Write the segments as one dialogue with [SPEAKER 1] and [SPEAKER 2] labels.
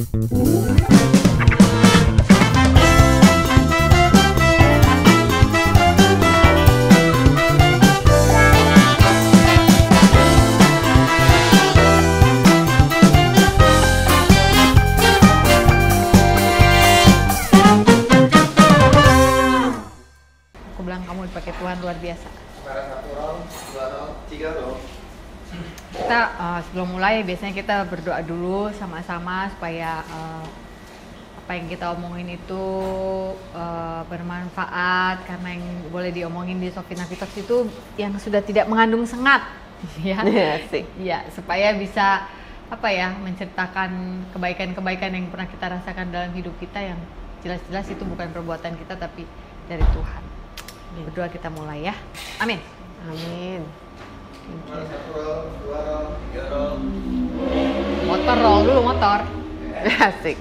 [SPEAKER 1] Aku bilang kamu dipakai Tuhan luar biasa.
[SPEAKER 2] Sekarang 1 round, 2 round, 3 round.
[SPEAKER 1] Kita sebelum mulai biasanya kita berdoa dulu sama-sama supaya apa yang kita omongin itu bermanfaat, karena yang boleh diomongin di Sofina Vitox itu yang sudah tidak mengandung sengat, ya. Ya, supaya bisa apa ya, menceritakan kebaikan-kebaikan yang pernah kita rasakan dalam hidup kita yang jelas-jelas itu bukan perbuatan kita tapi dari Tuhan. Berdoa kita mulai ya. Amin.
[SPEAKER 3] Amin.
[SPEAKER 2] Sekarang 1 round, 2 round, 3 round.
[SPEAKER 1] Motor roll dulu motor.
[SPEAKER 3] Asik.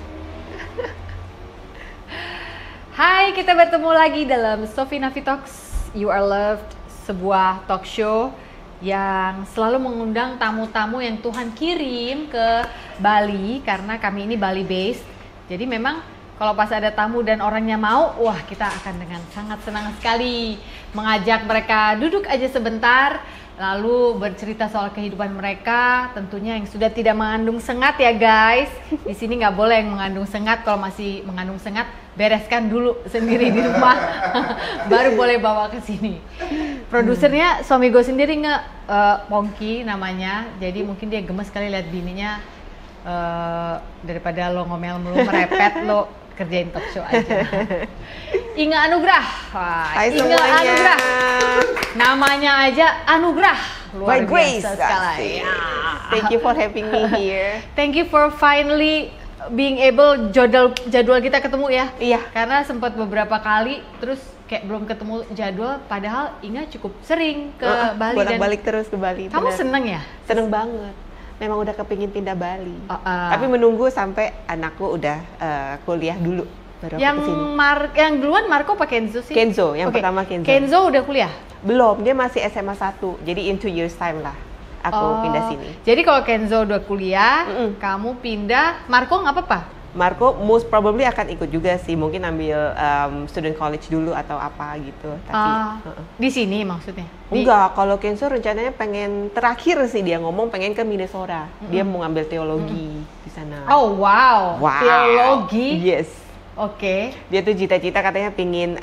[SPEAKER 1] Hai, kita bertemu lagi dalam Sofina Vitox You Are Loved, sebuah talk show yang selalu mengundang tamu-tamu yang Tuhan kirim ke Bali, karena kami ini Bali based. Jadi memang kalau pas ada tamu dan orangnya mau, wah kita akan dengan sangat senang sekali mengajak mereka duduk aja sebentar, lalu bercerita soal kehidupan mereka, tentunya yang sudah tidak mengandung sengat ya guys. Di sini nggak boleh yang mengandung sengat. Kalau masih mengandung sengat, bereskan dulu sendiri di rumah, baru boleh bawa ke sini. Produsernya suami gue sendiri Pongki namanya, jadi mungkin dia gemes sekali lihat bininya. Daripada lo ngomel mulu merepet, lo kerjain talk show aja. Inga Anugrah.
[SPEAKER 3] Hai
[SPEAKER 1] Inga
[SPEAKER 3] semuanya.
[SPEAKER 1] Anugrah. Namanya aja Anugrah. Luar
[SPEAKER 3] By grace.
[SPEAKER 1] biasa sekali. Ya.
[SPEAKER 3] Thank you for having me here.
[SPEAKER 1] Thank you for finally being able jadwal kita ketemu ya.
[SPEAKER 3] Iya.
[SPEAKER 1] Karena sempat beberapa kali terus kayak belum ketemu jadwal, padahal Inga cukup sering ke Bali dan
[SPEAKER 3] Bolak-balik terus ke Bali.
[SPEAKER 1] kamu
[SPEAKER 3] bener.
[SPEAKER 1] seneng ya?
[SPEAKER 3] Seneng banget. Memang udah kepingin pindah Bali. Tapi menunggu sampai anakku udah kuliah dulu baru
[SPEAKER 1] Yang
[SPEAKER 3] aku kesini.
[SPEAKER 1] yang duluan Marco apa Kenzo sih?
[SPEAKER 3] Kenzo, yang
[SPEAKER 1] Oke.
[SPEAKER 3] pertama Kenzo.
[SPEAKER 1] Kenzo udah kuliah?
[SPEAKER 3] Belum, dia masih SMA 1. Jadi in 2 years time lah aku pindah sini.
[SPEAKER 1] Jadi kalau Kenzo udah kuliah,
[SPEAKER 3] Mm-mm.
[SPEAKER 1] kamu pindah, Marco nggak apa-apa?
[SPEAKER 3] Marco most probably akan ikut juga sih, mungkin ambil student college dulu atau apa gitu. Tapi
[SPEAKER 1] Di sini maksudnya?
[SPEAKER 3] enggak, kalau Kenzo rencananya pengen, terakhir sih dia ngomong pengen ke Minnesota. Dia mau ngambil teologi di sana.
[SPEAKER 1] Oh wow, teologi?
[SPEAKER 3] Yes.
[SPEAKER 1] Oke.
[SPEAKER 3] Dia tuh cita-cita katanya pingin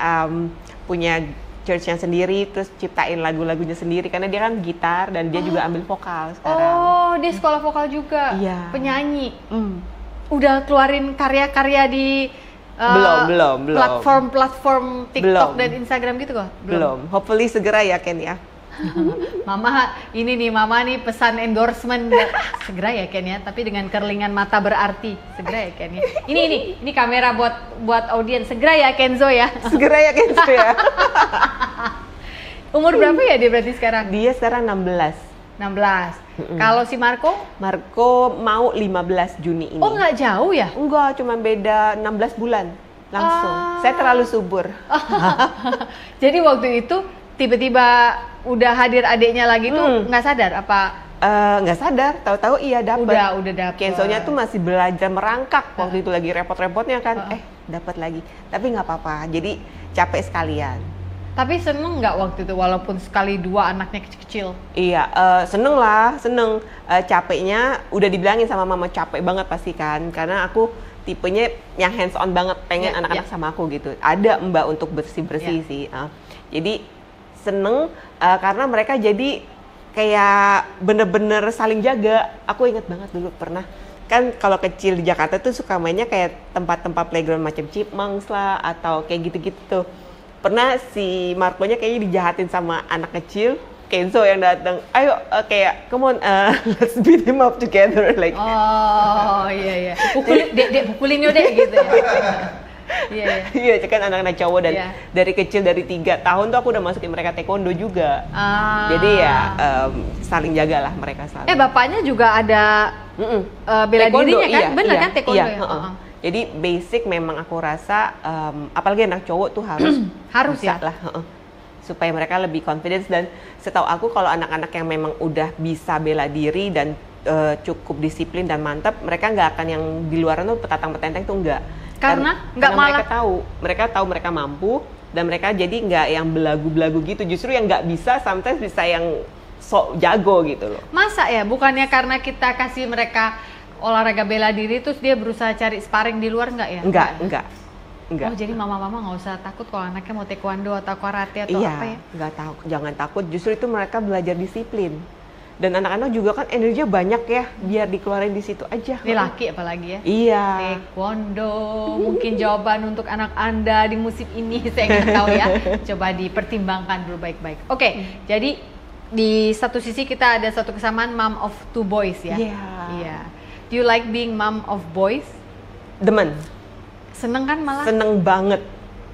[SPEAKER 3] punya church-nya sendiri, terus ciptain lagu-lagunya sendiri, karena dia kan gitar dan dia juga ambil vokal sekarang.
[SPEAKER 1] Oh, dia sekolah vokal juga?
[SPEAKER 3] Iya.
[SPEAKER 1] Penyanyi? Udah keluarin karya-karya di
[SPEAKER 3] belum.
[SPEAKER 1] platform TikTok
[SPEAKER 3] Belum.
[SPEAKER 1] dan Instagram gitu kok?
[SPEAKER 3] Belum. Hopefully segera ya Ken ya.
[SPEAKER 1] Mama nih pesan endorsement segera ya Ken ya, tapi dengan kerlingan mata berarti segera ya Ken ya. Ini kamera buat audiens, segera ya Kenzo ya.
[SPEAKER 3] Segera ya Kenzo ya.
[SPEAKER 1] Umur berapa ya dia berarti sekarang?
[SPEAKER 3] Dia sekarang 16.
[SPEAKER 1] 16. Kalau si Marco?
[SPEAKER 3] Marco mau 15 Juni ini.
[SPEAKER 1] Oh nggak jauh ya?
[SPEAKER 3] Enggak, cuma beda 16 bulan langsung. Saya terlalu subur.
[SPEAKER 1] Jadi waktu itu tiba-tiba udah hadir adiknya lagi tuh nggak sadar apa?
[SPEAKER 3] Nggak sadar, tahu-tahu iya dapet.
[SPEAKER 1] Udah dapet.
[SPEAKER 3] Kenzonya tuh masih belajar merangkak waktu itu, lagi repot-repotnya kan. Dapat lagi. Tapi nggak apa-apa. Jadi capek sekalian.
[SPEAKER 1] Tapi seneng nggak waktu itu walaupun sekali dua anaknya kecil-kecil?
[SPEAKER 3] Iya, seneng lah, seneng. Capeknya udah dibilangin sama mama, capek banget pasti kan, karena aku tipenya yang hands on banget, pengen anak-anak sama aku gitu. Ada mbak untuk bersih-bersih sih. Jadi seneng karena mereka jadi kayak bener-bener saling jaga. Aku inget banget dulu pernah kan kalau kecil di Jakarta tuh suka mainnya kayak tempat-tempat playground macam Chipmunks lah atau kayak gitu-gitu tuh. Pernah si Marco-nya kayaknya dijahatin sama anak kecil, Kenzo yang datang, ayo kayak come on, let's beat him up together like.
[SPEAKER 1] Oh iya, pukulin yuk dek gitu ya. Iya,
[SPEAKER 3] kan anak-anak cowok dan dari kecil dari 3 tahun tuh aku udah masukin mereka taekwondo juga. Jadi ya saling jagalah mereka selalu.
[SPEAKER 1] Bapaknya juga ada bela dirinya kan, bener kan taekwondo ya.
[SPEAKER 3] Jadi basic memang aku rasa, apalagi anak cowok tuh harus
[SPEAKER 1] ya
[SPEAKER 3] lah, supaya mereka lebih confidence. Dan setahu aku kalau anak-anak yang memang udah bisa bela diri dan cukup disiplin dan mantap, mereka nggak akan yang di luaran tuh petatang petenteng tuh nggak.
[SPEAKER 1] Karena nggak malah
[SPEAKER 3] mereka tahu mereka mampu dan mereka jadi nggak yang belagu-belagu gitu. Justru yang nggak bisa sometimes bisa yang sok jago gitu loh.
[SPEAKER 1] Masa ya? Bukannya karena kita kasih mereka olahraga bela diri terus dia berusaha cari sparring di luar nggak ya?
[SPEAKER 3] Enggak.
[SPEAKER 1] Oh jadi mama-mama nggak usah takut kalau anaknya mau taekwondo atau karate atau
[SPEAKER 3] iya,
[SPEAKER 1] apa ya?
[SPEAKER 3] Nggak tahu, jangan takut. Justru itu mereka belajar disiplin. Dan anak-anak juga kan energinya banyak ya, biar dikeluarin di situ aja.
[SPEAKER 1] Ini laki apalagi ya?
[SPEAKER 3] Iya.
[SPEAKER 1] Taekwondo, mungkin jawaban untuk anak Anda di musim ini saya nggak tahu ya. Coba dipertimbangkan dulu baik-baik. Oke, jadi di satu sisi kita ada satu kesamaan mom of two boys ya. Iya. Do you like being mom of boys?
[SPEAKER 3] Demen.
[SPEAKER 1] Seneng kan malah?
[SPEAKER 3] Seneng banget.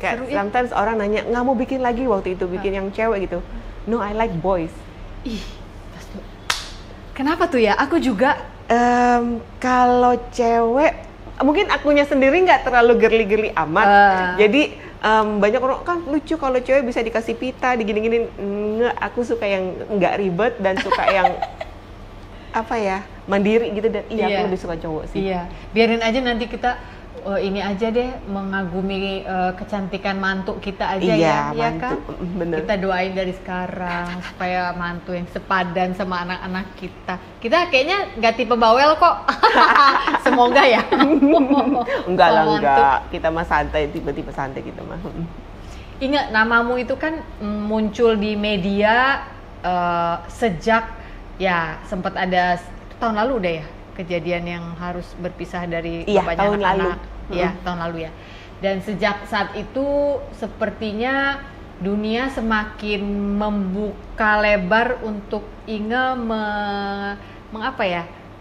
[SPEAKER 3] Kayak
[SPEAKER 1] Seru ya?
[SPEAKER 3] sometimes orang nanya, nggak mau bikin lagi waktu itu, bikin yang cewek gitu. No, I like boys.
[SPEAKER 1] Ih, kenapa tuh ya? Aku juga.
[SPEAKER 3] Kalau cewek, mungkin akunya sendiri nggak terlalu girly-girly amat. Jadi banyak orang kan lucu kalau cewek bisa dikasih pita, digini-gini. Nggak, aku suka yang nggak ribet dan suka yang apa ya, mandiri gitu. Dan aku lebih suka cowok sih.
[SPEAKER 1] Iya, biarin aja nanti kita ini aja deh mengagumi kecantikan mantu kita aja ya kan?
[SPEAKER 3] Bener.
[SPEAKER 1] Kita doain dari sekarang supaya mantu yang sepadan sama anak-anak kita. Kita kayaknya nggak tipe bawel kok. Semoga ya.
[SPEAKER 3] Enggak lah, enggak. Kita mah santai, tipe-tipe santai kita mah.
[SPEAKER 1] Ingat namamu itu kan muncul di media sejak ya sempat ada tahun lalu udah ya kejadian yang harus berpisah dari bapaknya anak-anak. Iya, tahun lalu ya. Dan sejak saat itu sepertinya dunia semakin membuka lebar untuk Inge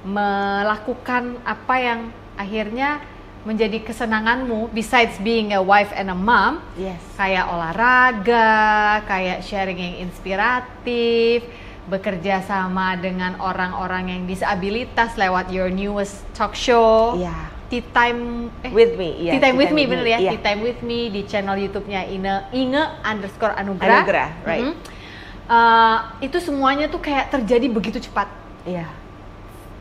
[SPEAKER 1] melakukan apa yang akhirnya menjadi kesenanganmu besides being a wife and a mom.
[SPEAKER 3] Yes.
[SPEAKER 1] Kayak olahraga, kayak sharing yang inspiratif, bekerja sama dengan orang-orang yang disabilitas lewat your newest talk show.
[SPEAKER 3] Iya.
[SPEAKER 1] Tea Time
[SPEAKER 3] with Me,
[SPEAKER 1] Tea Time with Me, bener ya?
[SPEAKER 3] Iya.
[SPEAKER 1] Tea Time with Me di channel YouTube-nya Inge_Anugrah.
[SPEAKER 3] Right.
[SPEAKER 1] Itu semuanya tuh kayak terjadi begitu cepat.
[SPEAKER 3] Iya.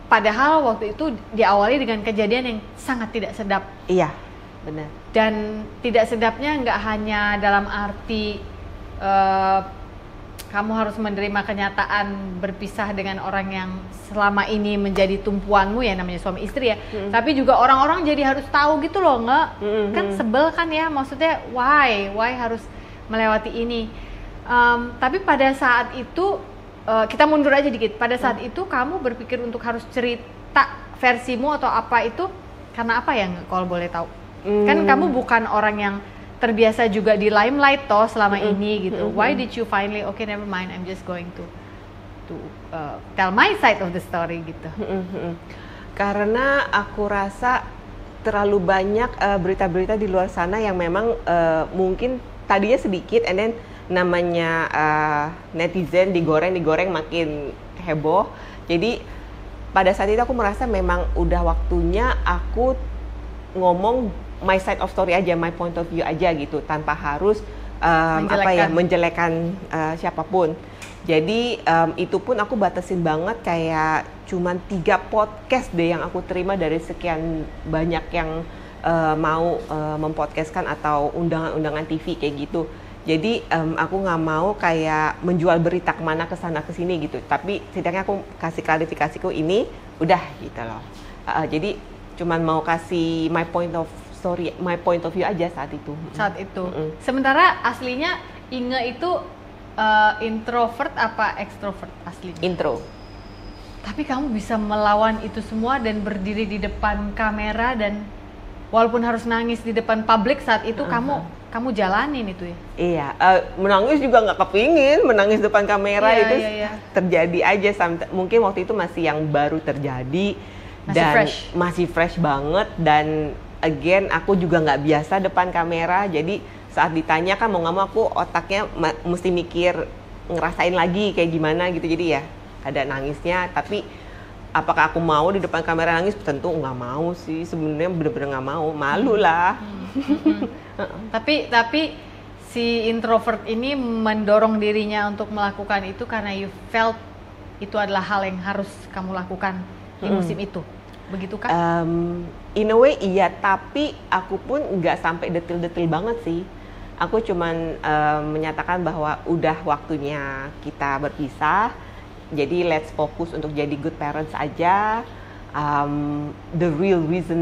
[SPEAKER 1] Padahal waktu itu diawali dengan kejadian yang sangat tidak sedap.
[SPEAKER 3] Iya, benar.
[SPEAKER 1] Dan tidak sedapnya nggak hanya dalam arti kamu harus menerima kenyataan berpisah dengan orang yang selama ini menjadi tumpuanmu ya, namanya suami istri ya. Tapi juga orang-orang jadi harus tahu gitu loh, kan sebel kan ya, maksudnya why harus melewati ini. Tapi pada saat itu kita mundur aja dikit. Pada saat itu kamu berpikir untuk harus cerita versimu atau apa itu karena apa ya, kalau boleh tahu? Kan kamu bukan orang yang terbiasa juga di limelight toh selama ini gitu. Why did you finally okay never mind, I'm just going to tell my side of the story gitu.
[SPEAKER 3] Karena aku rasa terlalu banyak berita-berita di luar sana yang memang mungkin tadinya sedikit and then namanya netizen digoreng makin heboh. Jadi pada saat itu aku merasa memang udah waktunya aku ngomong my side of story aja, my point of view aja gitu, tanpa harus menjelekan siapapun. Jadi itu pun aku batasin banget, kayak cuman 3 podcast deh yang aku terima dari sekian banyak yang mau mempodcastkan atau undangan-undangan TV kayak gitu. Jadi aku nggak mau kayak menjual berita kemana kesana kesini gitu. Tapi setidaknya aku kasih klarifikasiku ini udah gitu loh. Jadi cuman mau kasih my point of view aja saat itu.
[SPEAKER 1] Sementara aslinya Inge itu introvert apa ekstrovert aslinya?
[SPEAKER 3] Intro.
[SPEAKER 1] Tapi kamu bisa melawan itu semua dan berdiri di depan kamera, dan walaupun harus nangis di depan publik saat itu kamu jalanin itu ya?
[SPEAKER 3] Iya, menangis juga nggak kepingin, menangis depan kamera terjadi aja. Mungkin waktu itu masih yang baru terjadi dan masih fresh banget, dan again aku juga nggak biasa depan kamera, jadi saat ditanya kan mau nggak mau aku otaknya mesti mikir ngerasain lagi kayak gimana gitu. Jadi ya ada nangisnya, tapi apakah aku mau di depan kamera nangis? Tentu nggak mau sih, sebenarnya bener-bener nggak mau, malu lah.
[SPEAKER 1] Tapi si introvert ini mendorong dirinya untuk melakukan itu karena you felt itu adalah hal yang harus kamu lakukan di musim itu. Begitu kan?
[SPEAKER 3] In a way iya, tapi aku pun nggak sampai detail-detail banget sih. Aku cuman menyatakan bahwa udah waktunya kita berpisah. Jadi let's fokus untuk jadi good parents aja. The real reason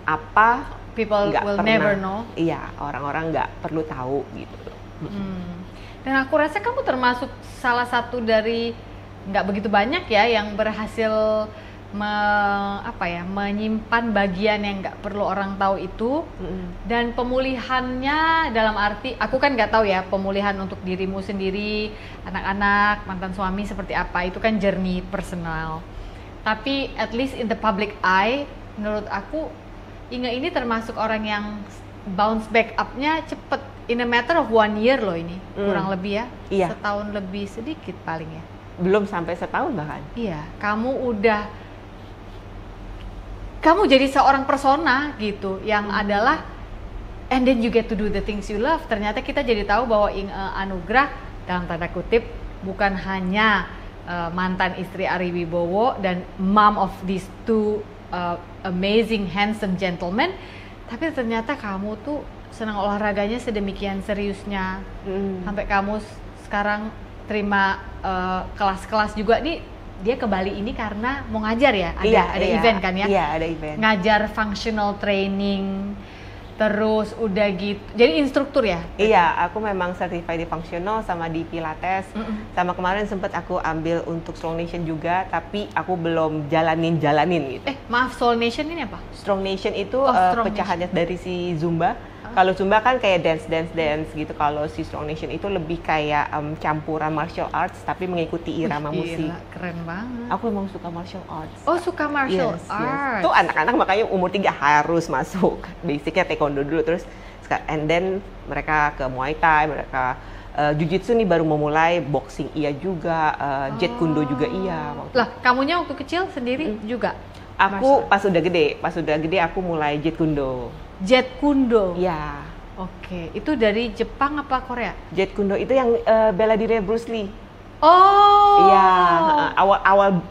[SPEAKER 3] apa?
[SPEAKER 1] People will never know.
[SPEAKER 3] Iya, orang-orang nggak perlu tahu gitu.
[SPEAKER 1] Dan aku rasa kamu termasuk salah satu dari nggak begitu banyak ya yang berhasil menyimpan bagian yang nggak perlu orang tahu itu. Dan pemulihannya dalam arti aku kan nggak tahu ya pemulihan untuk dirimu sendiri, anak-anak, mantan suami seperti apa, itu kan journey personal. Tapi at least in the public eye, menurut aku Inge ini termasuk orang yang bounce back up-nya cepet, in a matter of 1 year loh ini, kurang lebih ya.
[SPEAKER 3] Iya.
[SPEAKER 1] Setahun lebih sedikit paling ya.
[SPEAKER 3] Belum sampai setahun bahkan.
[SPEAKER 1] Iya, kamu jadi seorang persona gitu yang adalah, and then you get to do the things you love. Ternyata kita jadi tahu bahwa Anugrah dalam tanda kutip bukan hanya mantan istri Ari Wibowo dan mom of these two amazing handsome gentlemen, tapi ternyata kamu tuh senang olahraganya sedemikian seriusnya, sampai kamu sekarang terima kelas-kelas juga nih. Dia ke Bali ini karena mau ngajar ya, ada event kan ya?
[SPEAKER 3] Iya, ada event.
[SPEAKER 1] Ngajar functional training, terus udah gitu, jadi instruktur ya?
[SPEAKER 3] Iya, aku memang certified di functional sama di Pilates, sama kemarin sempat aku ambil untuk Strong Nation juga, tapi aku belum jalanin gitu.
[SPEAKER 1] Maaf, Soul Nation ini apa?
[SPEAKER 3] Strong Nation itu
[SPEAKER 1] Strong
[SPEAKER 3] pecahannya dari si Zumba. Kalau Zumba kan kayak dance gitu. Kalau si Strong Nation itu lebih kayak campuran martial arts tapi mengikuti irama musik.
[SPEAKER 1] Keren banget.
[SPEAKER 3] Aku emang suka martial arts.
[SPEAKER 1] Oh, suka martial arts.
[SPEAKER 3] Tuh anak-anak makanya umur 3 harus masuk. Basicnya taekwondo dulu, terus and then mereka ke Muay Thai, mereka Jiu-Jitsu nih baru memulai, boxing iya juga, Jet Kundo juga iya.
[SPEAKER 1] Lah, kamunya waktu kecil sendiri juga?
[SPEAKER 3] Aku pas udah gede aku mulai Jet Kundo.
[SPEAKER 1] Jet Kundo?
[SPEAKER 3] Iya.
[SPEAKER 1] Oke, itu dari Jepang apa Korea?
[SPEAKER 3] Jet Kundo itu yang bela diri Bruce Lee.
[SPEAKER 1] Oh.
[SPEAKER 3] Iya,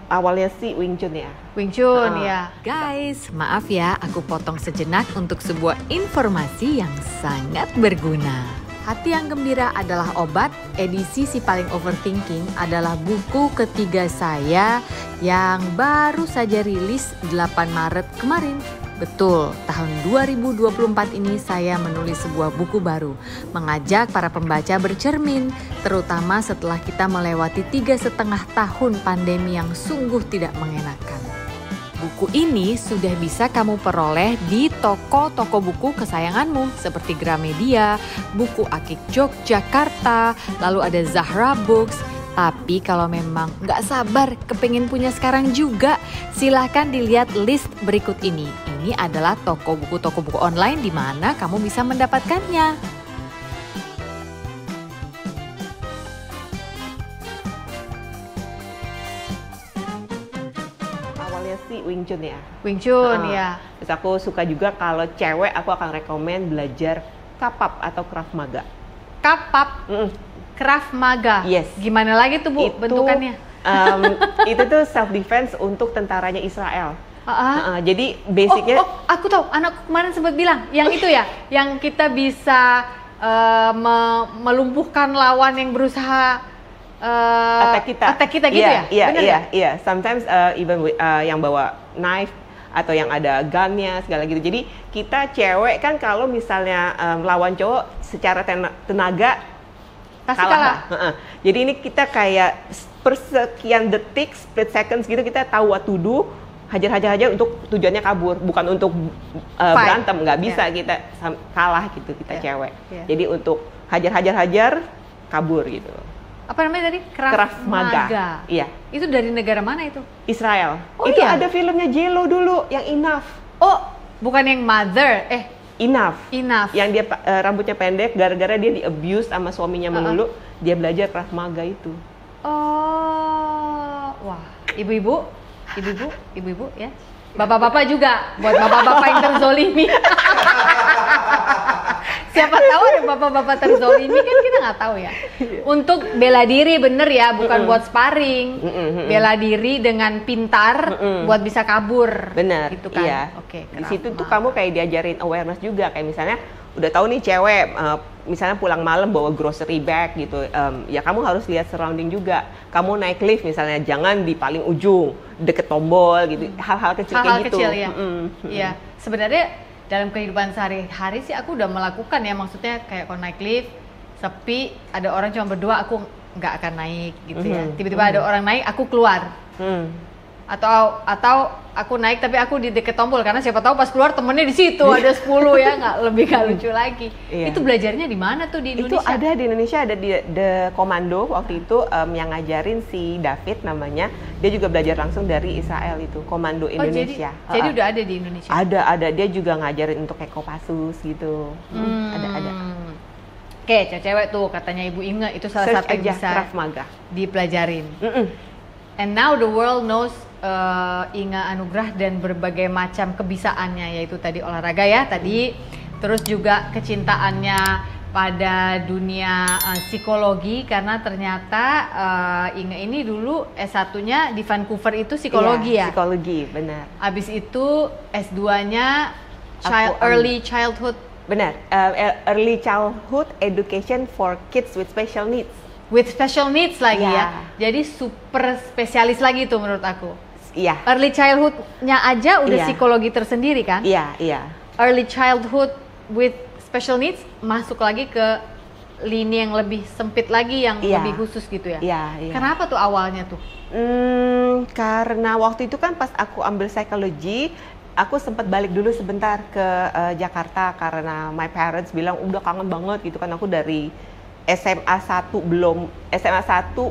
[SPEAKER 3] awalnya sih Wing Chun ya.
[SPEAKER 1] Wing Chun ya. Guys, maaf ya aku potong sejenak untuk sebuah informasi yang sangat berguna. Hati yang Gembira adalah obat, edisi Si Paling Overthinking adalah buku ketiga saya yang baru saja rilis 8 Maret kemarin. Betul, tahun 2024 ini saya menulis sebuah buku baru, mengajak para pembaca bercermin, terutama setelah kita melewati 3,5 tahun pandemi yang sungguh tidak mengenakan. Buku ini sudah bisa kamu peroleh di toko-toko buku kesayanganmu seperti Gramedia, Buku Akik Yogyakarta, lalu ada Zahra Books. Tapi kalau memang nggak sabar kepengen punya sekarang juga, silahkan dilihat list berikut ini. Ini adalah toko buku online di mana kamu bisa mendapatkannya.
[SPEAKER 3] Awalnya sih Wing Chun ya.
[SPEAKER 1] Wing Chun ya.
[SPEAKER 3] Terus aku suka juga kalau cewek aku akan rekomen belajar Kapap atau Krav Maga.
[SPEAKER 1] Kapap? Krav Maga.
[SPEAKER 3] Yes.
[SPEAKER 1] Gimana lagi tuh Bu bentukannya?
[SPEAKER 3] Itu tuh self defense untuk tentaranya Israel. Jadi basicnya.
[SPEAKER 1] Aku tahu. Anakku kemarin sempat bilang yang itu ya, yang kita bisa melumpuhkan lawan yang berusaha attack kita gitu ya?
[SPEAKER 3] Iya. Sometimes even yang bawa knife atau yang ada gunnya segala gitu. Jadi kita cewek kan kalau misalnya lawan cowok secara tenaga
[SPEAKER 1] pasti kalah.
[SPEAKER 3] Jadi ini kita kayak per sekian detik, split seconds gitu kita tahu what to do, hajar untuk tujuannya kabur, bukan untuk berantem, nggak bisa kita kalah gitu kita cewek. Jadi untuk hajar kabur gitu.
[SPEAKER 1] Apa namanya tadi?
[SPEAKER 3] Krav Maga. Iya.
[SPEAKER 1] Itu dari negara mana itu?
[SPEAKER 3] Israel.
[SPEAKER 1] Oh,
[SPEAKER 3] itu
[SPEAKER 1] iya?
[SPEAKER 3] ada filmnya J-Lo dulu yang Enough.
[SPEAKER 1] Oh, bukan yang Mother.
[SPEAKER 3] Enough.
[SPEAKER 1] Yang
[SPEAKER 3] dia rambutnya pendek gara-gara dia di abuse sama suaminya melulu, dia belajar Krav Maga itu.
[SPEAKER 1] Oh, wah, ibu-ibu ya. Bapak-bapak juga, buat bapak-bapak yang terzolimi. Siapa tahu ada bapak-bapak terzolimi kan kita nggak tahu ya. Untuk bela diri bener ya, bukan buat sparring. Bela diri dengan pintar buat bisa kabur.
[SPEAKER 3] Bener,
[SPEAKER 1] gitu kan.
[SPEAKER 3] iya.
[SPEAKER 1] Oke.
[SPEAKER 3] Di situ tuh kamu kayak diajarin awareness juga, kayak misalnya udah tahu nih cewek, misalnya pulang malam bawa grocery bag gitu, ya kamu harus lihat surrounding juga. Kamu naik lift misalnya, jangan di paling ujung, deket tombol gitu, hal-hal kecil kayak gitu.
[SPEAKER 1] Hal-hal kecil ya. Iya, sebenarnya dalam kehidupan sehari-hari sih aku udah melakukan ya, maksudnya kayak kalau naik lift, sepi, ada orang cuma berdua, aku nggak akan naik gitu ya. Tiba-tiba ada orang naik, aku keluar. Atau aku naik tapi aku di deket tombol, karena siapa tahu pas keluar temennya di situ ada 10 ya, nggak lucu lagi.
[SPEAKER 3] Iya.
[SPEAKER 1] Itu belajarnya di mana tuh di Indonesia?
[SPEAKER 3] Itu ada di Indonesia, ada di The Commando waktu itu, yang ngajarin si David namanya, dia juga belajar langsung dari Israel itu, Komando Indonesia.
[SPEAKER 1] Jadi udah ada di Indonesia?
[SPEAKER 3] Ada, dia juga ngajarin untuk kayak Kopassus gitu. Ada.
[SPEAKER 1] Oke, cewek tuh katanya Ibu Inge itu salah
[SPEAKER 3] Search
[SPEAKER 1] satu yang
[SPEAKER 3] aja,
[SPEAKER 1] bisa
[SPEAKER 3] Krav Maga.
[SPEAKER 1] dipelajarin. And now the world knows Inge Anugrah dan berbagai macam kebisaannya, yaitu tadi olahraga ya tadi, terus juga kecintaannya pada dunia psikologi, karena ternyata Inge ini dulu S1-nya di Vancouver itu psikologi ya?
[SPEAKER 3] Psikologi, benar.
[SPEAKER 1] Abis itu S2-nya early childhood.
[SPEAKER 3] Benar, early childhood education for kids with special needs.
[SPEAKER 1] With special needs lagi
[SPEAKER 3] Ya.
[SPEAKER 1] ya, jadi super spesialis lagi tuh menurut aku.
[SPEAKER 3] Iya.
[SPEAKER 1] Early childhood-nya aja udah
[SPEAKER 3] Iya.
[SPEAKER 1] psikologi tersendiri kan?
[SPEAKER 3] Iya.
[SPEAKER 1] Early childhood with special needs masuk lagi ke lini yang lebih sempit lagi, yang
[SPEAKER 3] Iya.
[SPEAKER 1] lebih khusus gitu ya?
[SPEAKER 3] Iya.
[SPEAKER 1] Kenapa tuh awalnya tuh?
[SPEAKER 3] Karena waktu itu kan pas aku ambil psikologi, aku sempat balik dulu sebentar ke Jakarta karena my parents bilang udah kangen banget gitu kan, aku dari SMA 1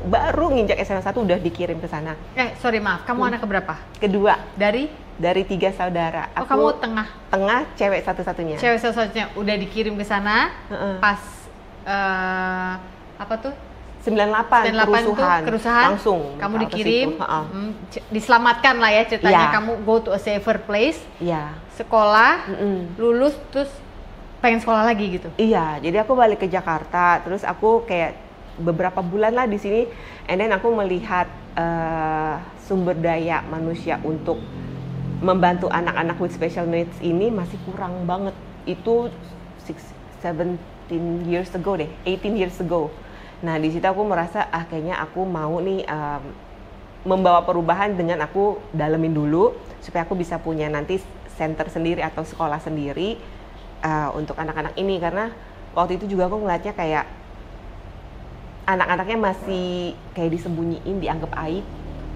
[SPEAKER 3] baru nginjak SMA 1 udah dikirim ke sana.
[SPEAKER 1] Sorry maaf, kamu anak keberapa?
[SPEAKER 3] Kedua
[SPEAKER 1] Dari?
[SPEAKER 3] dari 3 saudara.
[SPEAKER 1] Oh, kamu tengah?
[SPEAKER 3] Tengah, cewek satu-satunya.
[SPEAKER 1] Cewek satu-satunya udah dikirim ke sana pas apa tuh?
[SPEAKER 3] 98
[SPEAKER 1] 98 kerusuhan
[SPEAKER 3] langsung
[SPEAKER 1] kamu
[SPEAKER 3] ke
[SPEAKER 1] dikirim,
[SPEAKER 3] situ.
[SPEAKER 1] diselamatkan lah ya ceritanya.
[SPEAKER 3] Iya.
[SPEAKER 1] Kamu go to a safer place,
[SPEAKER 3] Iya.
[SPEAKER 1] sekolah, lulus, terus pengen sekolah lagi gitu.
[SPEAKER 3] Iya, jadi aku balik ke Jakarta, terus aku kayak beberapa bulan lah di sini, and then aku melihat sumber daya manusia untuk membantu anak-anak with special needs ini masih kurang banget. Itu 17 years ago deh, 18 years ago. Nah, di situ aku merasa kayaknya aku mau nih membawa perubahan dengan aku dalemin dulu supaya aku bisa punya nanti center sendiri atau sekolah sendiri untuk anak-anak ini, karena waktu itu juga aku ngeliatnya kayak anak-anaknya masih kayak disembunyiin, dianggap aib.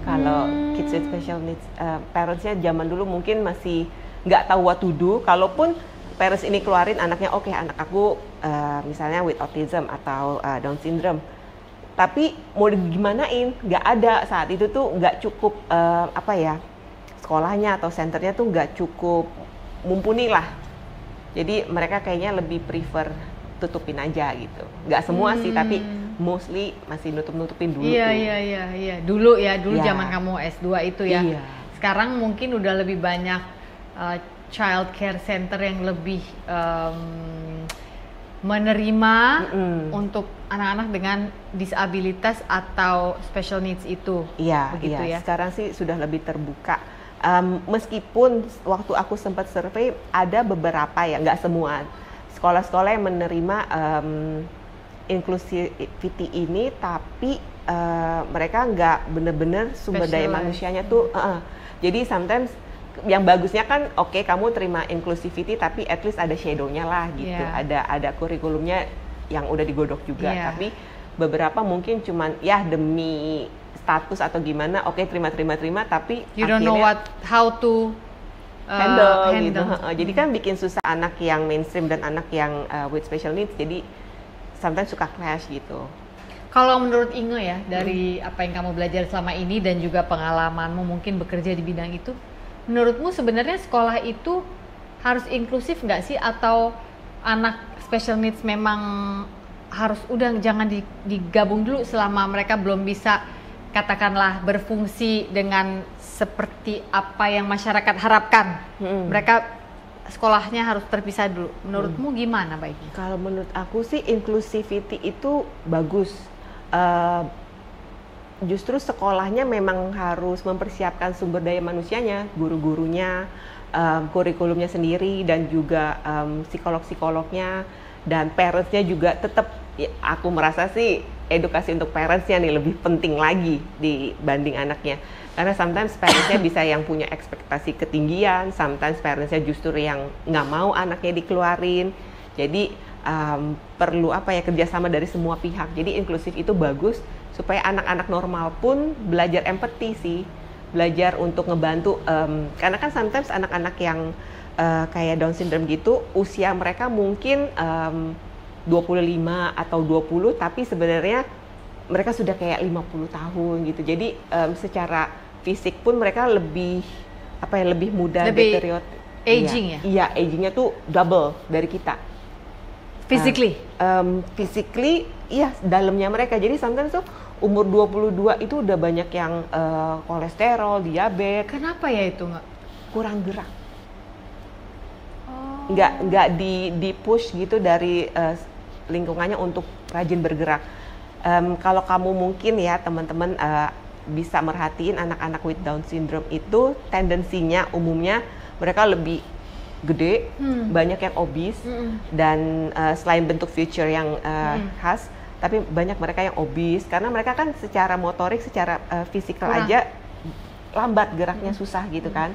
[SPEAKER 3] Kalau kids with special needs, parentsnya zaman dulu mungkin masih nggak tahu what to do. Kalaupun parents ini keluarin anaknya, oke, anak aku misalnya with autism atau Down syndrome, tapi mau digimanain, nggak ada saat itu tuh, nggak cukup sekolahnya atau centernya tuh nggak cukup mumpuni lah. Jadi mereka kayaknya lebih prefer tutupin aja gitu. Nggak semua sih, tapi mostly masih nutup-nutupin dulu.
[SPEAKER 1] Iya. Dulu
[SPEAKER 3] Iya.
[SPEAKER 1] zaman kamu S2 itu ya.
[SPEAKER 3] Iya.
[SPEAKER 1] Sekarang mungkin udah lebih banyak child care center yang lebih menerima untuk anak-anak dengan disabilitas atau special needs itu.
[SPEAKER 3] Iya,
[SPEAKER 1] begitu ya.
[SPEAKER 3] Sekarang sih sudah lebih terbuka. Meskipun waktu aku sempat survei, ada beberapa ya, nggak semua sekolah-sekolah yang menerima inclusivity ini, tapi mereka nggak bener-bener sumber daya manusianya tuh. Jadi sometimes yang bagusnya kan, oke, kamu terima inclusivity, tapi at least ada shadow-nya lah gitu.
[SPEAKER 1] Yeah.
[SPEAKER 3] Ada kurikulumnya yang udah digodok juga.
[SPEAKER 1] Yeah.
[SPEAKER 3] Tapi beberapa mungkin cuman ya demi status atau gimana, oke, terima, tapi
[SPEAKER 1] you don't know how to
[SPEAKER 3] handle. Gitu. Jadi kan bikin susah anak yang mainstream dan anak yang with special needs, jadi sometimes suka clash gitu.
[SPEAKER 1] Kalau menurut Inge ya, dari apa yang kamu belajar selama ini dan juga pengalamanmu mungkin bekerja di bidang itu, menurutmu sebenarnya sekolah itu harus inklusif nggak sih? Atau anak special needs memang harus udah jangan digabung dulu selama mereka belum bisa katakanlah berfungsi dengan seperti apa yang masyarakat harapkan. Mereka sekolahnya harus terpisah dulu. Menurutmu gimana baiknya?
[SPEAKER 3] Kalau menurut aku sih inclusivity itu bagus. Justru sekolahnya memang harus mempersiapkan sumber daya manusianya, guru-gurunya, kurikulumnya sendiri, dan juga psikolog-psikolognya, dan parents-nya juga tetap, ya, aku merasa sih edukasi untuk parents-nya nih lebih penting lagi dibanding anaknya. Karena sometimes parents-nya bisa yang punya ekspektasi ketinggian, sometimes parents-nya justru yang nggak mau anaknya dikeluarin. Jadi perlu kerjasama dari semua pihak. Jadi inklusif itu bagus supaya anak-anak normal pun belajar empati sih, belajar untuk ngebantu. Karena kan sometimes anak-anak yang kayak Down syndrome gitu, usia mereka mungkin 25 atau 20, tapi sebenarnya mereka sudah kayak 50 tahun gitu. Jadi secara fisik pun mereka lebih lebih mudah, deteriorate.
[SPEAKER 1] Aging ya?
[SPEAKER 3] Iya, agingnya tuh double dari kita.
[SPEAKER 1] Physically?
[SPEAKER 3] Physically, iya, dalamnya mereka. Jadi sometimes tuh umur 22 itu udah banyak yang kolesterol, diabetes.
[SPEAKER 1] Kenapa ya itu nggak?
[SPEAKER 3] Kurang gerak. Nggak di push gitu dari lingkungannya untuk rajin bergerak. Kalau kamu mungkin ya teman-teman bisa merhatiin anak-anak with Down syndrome itu tendensinya umumnya mereka lebih gede, banyak yang obese, dan selain bentuk feature yang khas, tapi banyak mereka yang obese karena mereka kan secara motorik, secara fisikal aja lambat geraknya, susah gitu kan,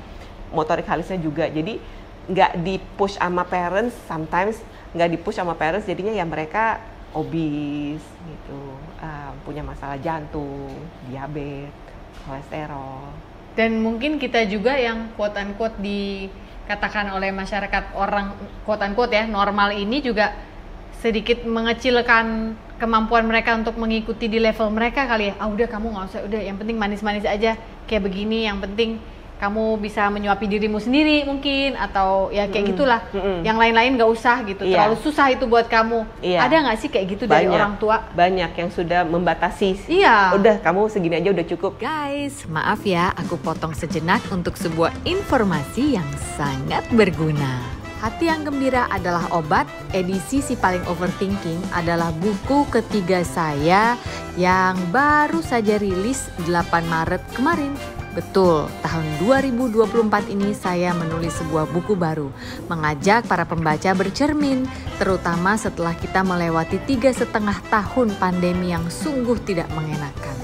[SPEAKER 3] motorik halusnya juga. Jadi nggak di-push sama parents, sometimes nggak di-push sama parents, jadinya ya mereka obese gitu, punya masalah jantung, diabetes, kolesterol.
[SPEAKER 1] Dan mungkin kita juga yang quote-unquote dikatakan oleh masyarakat orang quote-unquote ya normal ini juga sedikit mengecilkan kemampuan mereka untuk mengikuti di level mereka kali ya. Udah kamu nggak usah, udah yang penting manis-manis aja kayak begini, yang penting kamu bisa menyuapi dirimu sendiri mungkin, atau ya kayak gitulah. Yang lain-lain nggak usah gitu, terlalu susah itu buat kamu. Ada nggak sih kayak gitu dari orang tua?
[SPEAKER 3] Banyak yang sudah membatasi.
[SPEAKER 1] Iya.
[SPEAKER 3] Udah kamu segini aja udah cukup.
[SPEAKER 1] Guys, maaf ya aku potong sejenak untuk sebuah informasi yang sangat berguna. Hati yang Gembira adalah obat, edisi Si Paling Overthinking adalah buku ketiga saya yang baru saja rilis 8 Maret kemarin. Betul, tahun 2024 ini saya menulis sebuah buku baru, mengajak para pembaca bercermin, terutama setelah kita melewati 3,5 tahun pandemi yang sungguh tidak mengenakan.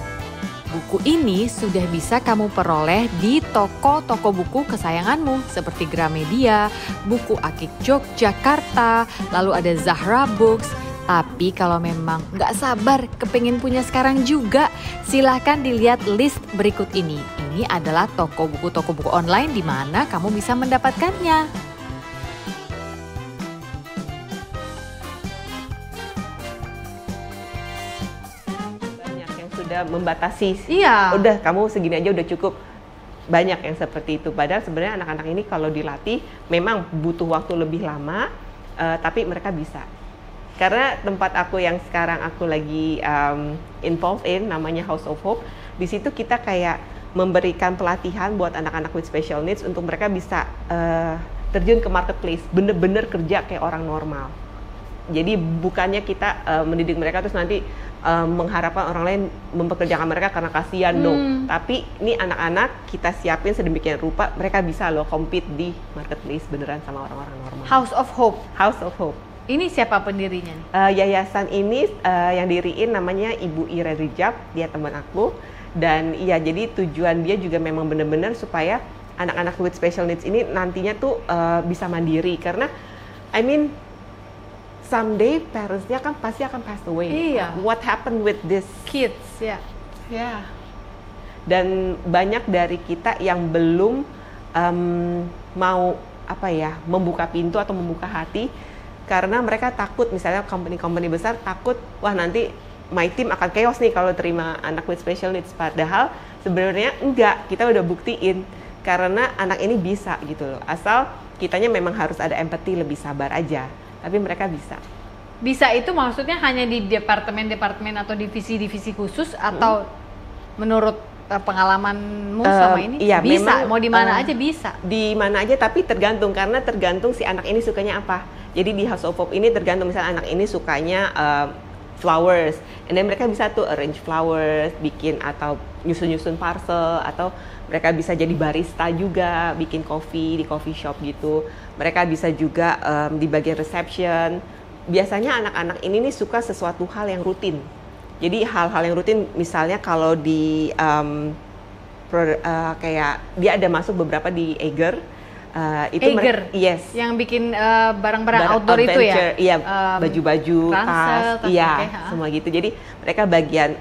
[SPEAKER 1] Buku ini sudah bisa kamu peroleh di toko-toko buku kesayanganmu seperti Gramedia, Buku Akik Yogyakarta, lalu ada Zahra Books. Tapi kalau memang nggak sabar kepengen punya sekarang juga, silahkan dilihat list berikut ini. Ini adalah toko buku online di mana kamu bisa mendapatkannya.
[SPEAKER 3] Banyak yang sudah membatasi.
[SPEAKER 1] Iya.
[SPEAKER 3] Udah kamu segini aja udah cukup. Banyak yang seperti itu. Padahal sebenarnya anak-anak ini kalau dilatih memang butuh waktu lebih lama, tapi mereka bisa. Karena tempat aku yang sekarang aku lagi involved in namanya House of Hope, di situ kita kayak memberikan pelatihan buat anak-anak with special needs untuk mereka bisa terjun ke marketplace, bener-bener kerja kayak orang normal. Jadi bukannya kita mendidik mereka terus nanti mengharapkan orang lain mempekerjakan mereka karena kasihan, no. Tapi ini anak-anak kita siapin sedemikian rupa mereka bisa loh compete di marketplace beneran sama orang-orang normal.
[SPEAKER 1] House of Hope.
[SPEAKER 3] House of Hope.
[SPEAKER 1] Ini siapa pendirinya?
[SPEAKER 3] Yayasan ini yang diriin namanya Ibu Ira Rijab, dia teman aku. Dan iya, jadi tujuan dia juga memang benar-benar supaya anak-anak with special needs ini nantinya tuh bisa mandiri. Karena, someday parents-nya kan pasti akan pass away.
[SPEAKER 1] Iya.
[SPEAKER 3] What happened with this
[SPEAKER 1] Kids, ya.
[SPEAKER 3] Yeah. Dan banyak dari kita yang belum mau membuka pintu atau membuka hati. Karena mereka takut, misalnya company-company besar takut, wah nanti my team akan chaos nih kalau terima anak with special needs. Padahal sebenarnya enggak, kita udah buktiin karena anak ini bisa gitu loh. Asal kitanya memang harus ada empati, lebih sabar aja. Tapi mereka bisa.
[SPEAKER 1] Bisa itu maksudnya hanya di departemen-departemen atau divisi-divisi khusus atau menurut pengalamanmu sama ini?
[SPEAKER 3] Iya,
[SPEAKER 1] bisa,
[SPEAKER 3] memang,
[SPEAKER 1] mau di mana aja bisa.
[SPEAKER 3] Di mana aja, tapi tergantung karena tergantung si anak ini sukanya apa. Jadi di House of Hope ini tergantung, misalnya anak ini sukanya flowers, and then mereka bisa tuh arrange flowers, bikin atau nyusun-nyusun parcel, atau mereka bisa jadi barista juga, bikin kopi di coffee shop gitu. Mereka bisa juga di bagian reception. Biasanya anak-anak ini nih suka sesuatu hal yang rutin. Jadi hal-hal yang rutin, misalnya kalau di kayak dia ada masuk beberapa di Eiger.
[SPEAKER 1] Eiger?
[SPEAKER 3] Yes.
[SPEAKER 1] Yang bikin barang-barang outdoor itu ya?
[SPEAKER 3] Iya, baju-baju, tas, iya,
[SPEAKER 1] okay,
[SPEAKER 3] semua gitu. Jadi mereka bagian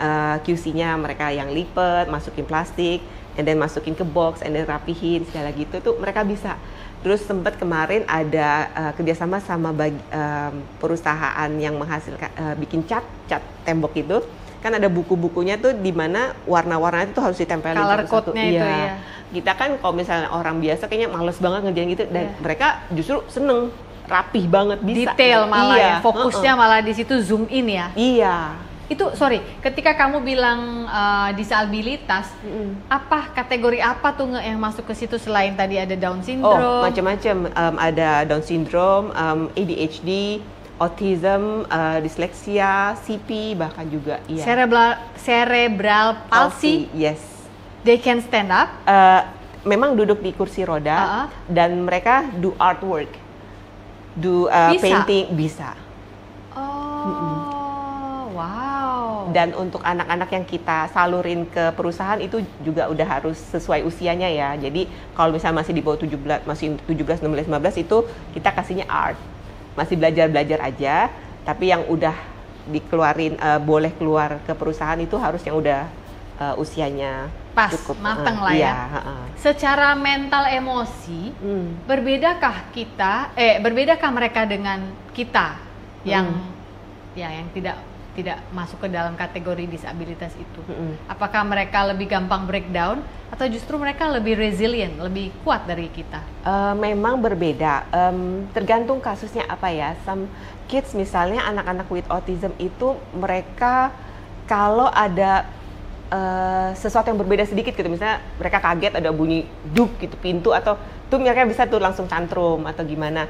[SPEAKER 3] QC-nya, mereka yang lipet, masukin plastik, and then masukin ke box, and then rapihin, segala gitu tuh mereka bisa. Terus sempat kemarin ada kerjasama sama perusahaan yang menghasilkan bikin cat tembok itu. Kan ada buku-bukunya tuh di mana warna-warnanya itu harus ditempelin
[SPEAKER 1] color
[SPEAKER 3] satu-satu.
[SPEAKER 1] code-nya itu ya.
[SPEAKER 3] Kita kan kalau misalnya orang biasa kayaknya males banget ngerjain gitu, dan mereka justru seneng, rapih banget, bisa.
[SPEAKER 1] Detail malah ya, fokusnya malah di situ, zoom in ya.
[SPEAKER 3] Iya.
[SPEAKER 1] Itu ketika kamu bilang disabilitas, apa kategori apa tuh yang masuk ke situ selain tadi ada Down syndrome?
[SPEAKER 3] Oh, macam-macam. Ada Down syndrome, ADHD, autism, disleksia, CP, bahkan juga iya.
[SPEAKER 1] Cerebral palsy.
[SPEAKER 3] Yes.
[SPEAKER 1] They can stand up.
[SPEAKER 3] Memang duduk di kursi roda dan mereka do artwork, do painting, bisa.
[SPEAKER 1] Oh, wow.
[SPEAKER 3] Dan untuk anak-anak yang kita salurin ke perusahaan itu juga udah harus sesuai usianya ya. Jadi kalau misalnya masih di bawah 17, masih 17, 16, 15 itu kita kasihnya art. Masih belajar-belajar aja, tapi yang udah dikeluarin boleh keluar ke perusahaan itu harus yang udah usianya
[SPEAKER 1] pas,
[SPEAKER 3] cukup
[SPEAKER 1] mateng lah ya. Secara mental emosi, berbedakah mereka dengan kita yang yang tidak masuk ke dalam kategori disabilitas itu? Apakah mereka lebih gampang breakdown atau justru mereka lebih resilient, lebih kuat dari kita?
[SPEAKER 3] Memang berbeda, tergantung kasusnya apa ya. Some kids misalnya anak-anak with autism itu mereka kalau ada sesuatu yang berbeda sedikit gitu, misalnya mereka kaget ada bunyi duk gitu pintu, atau tuh mereka bisa tuh langsung tantrum atau gimana,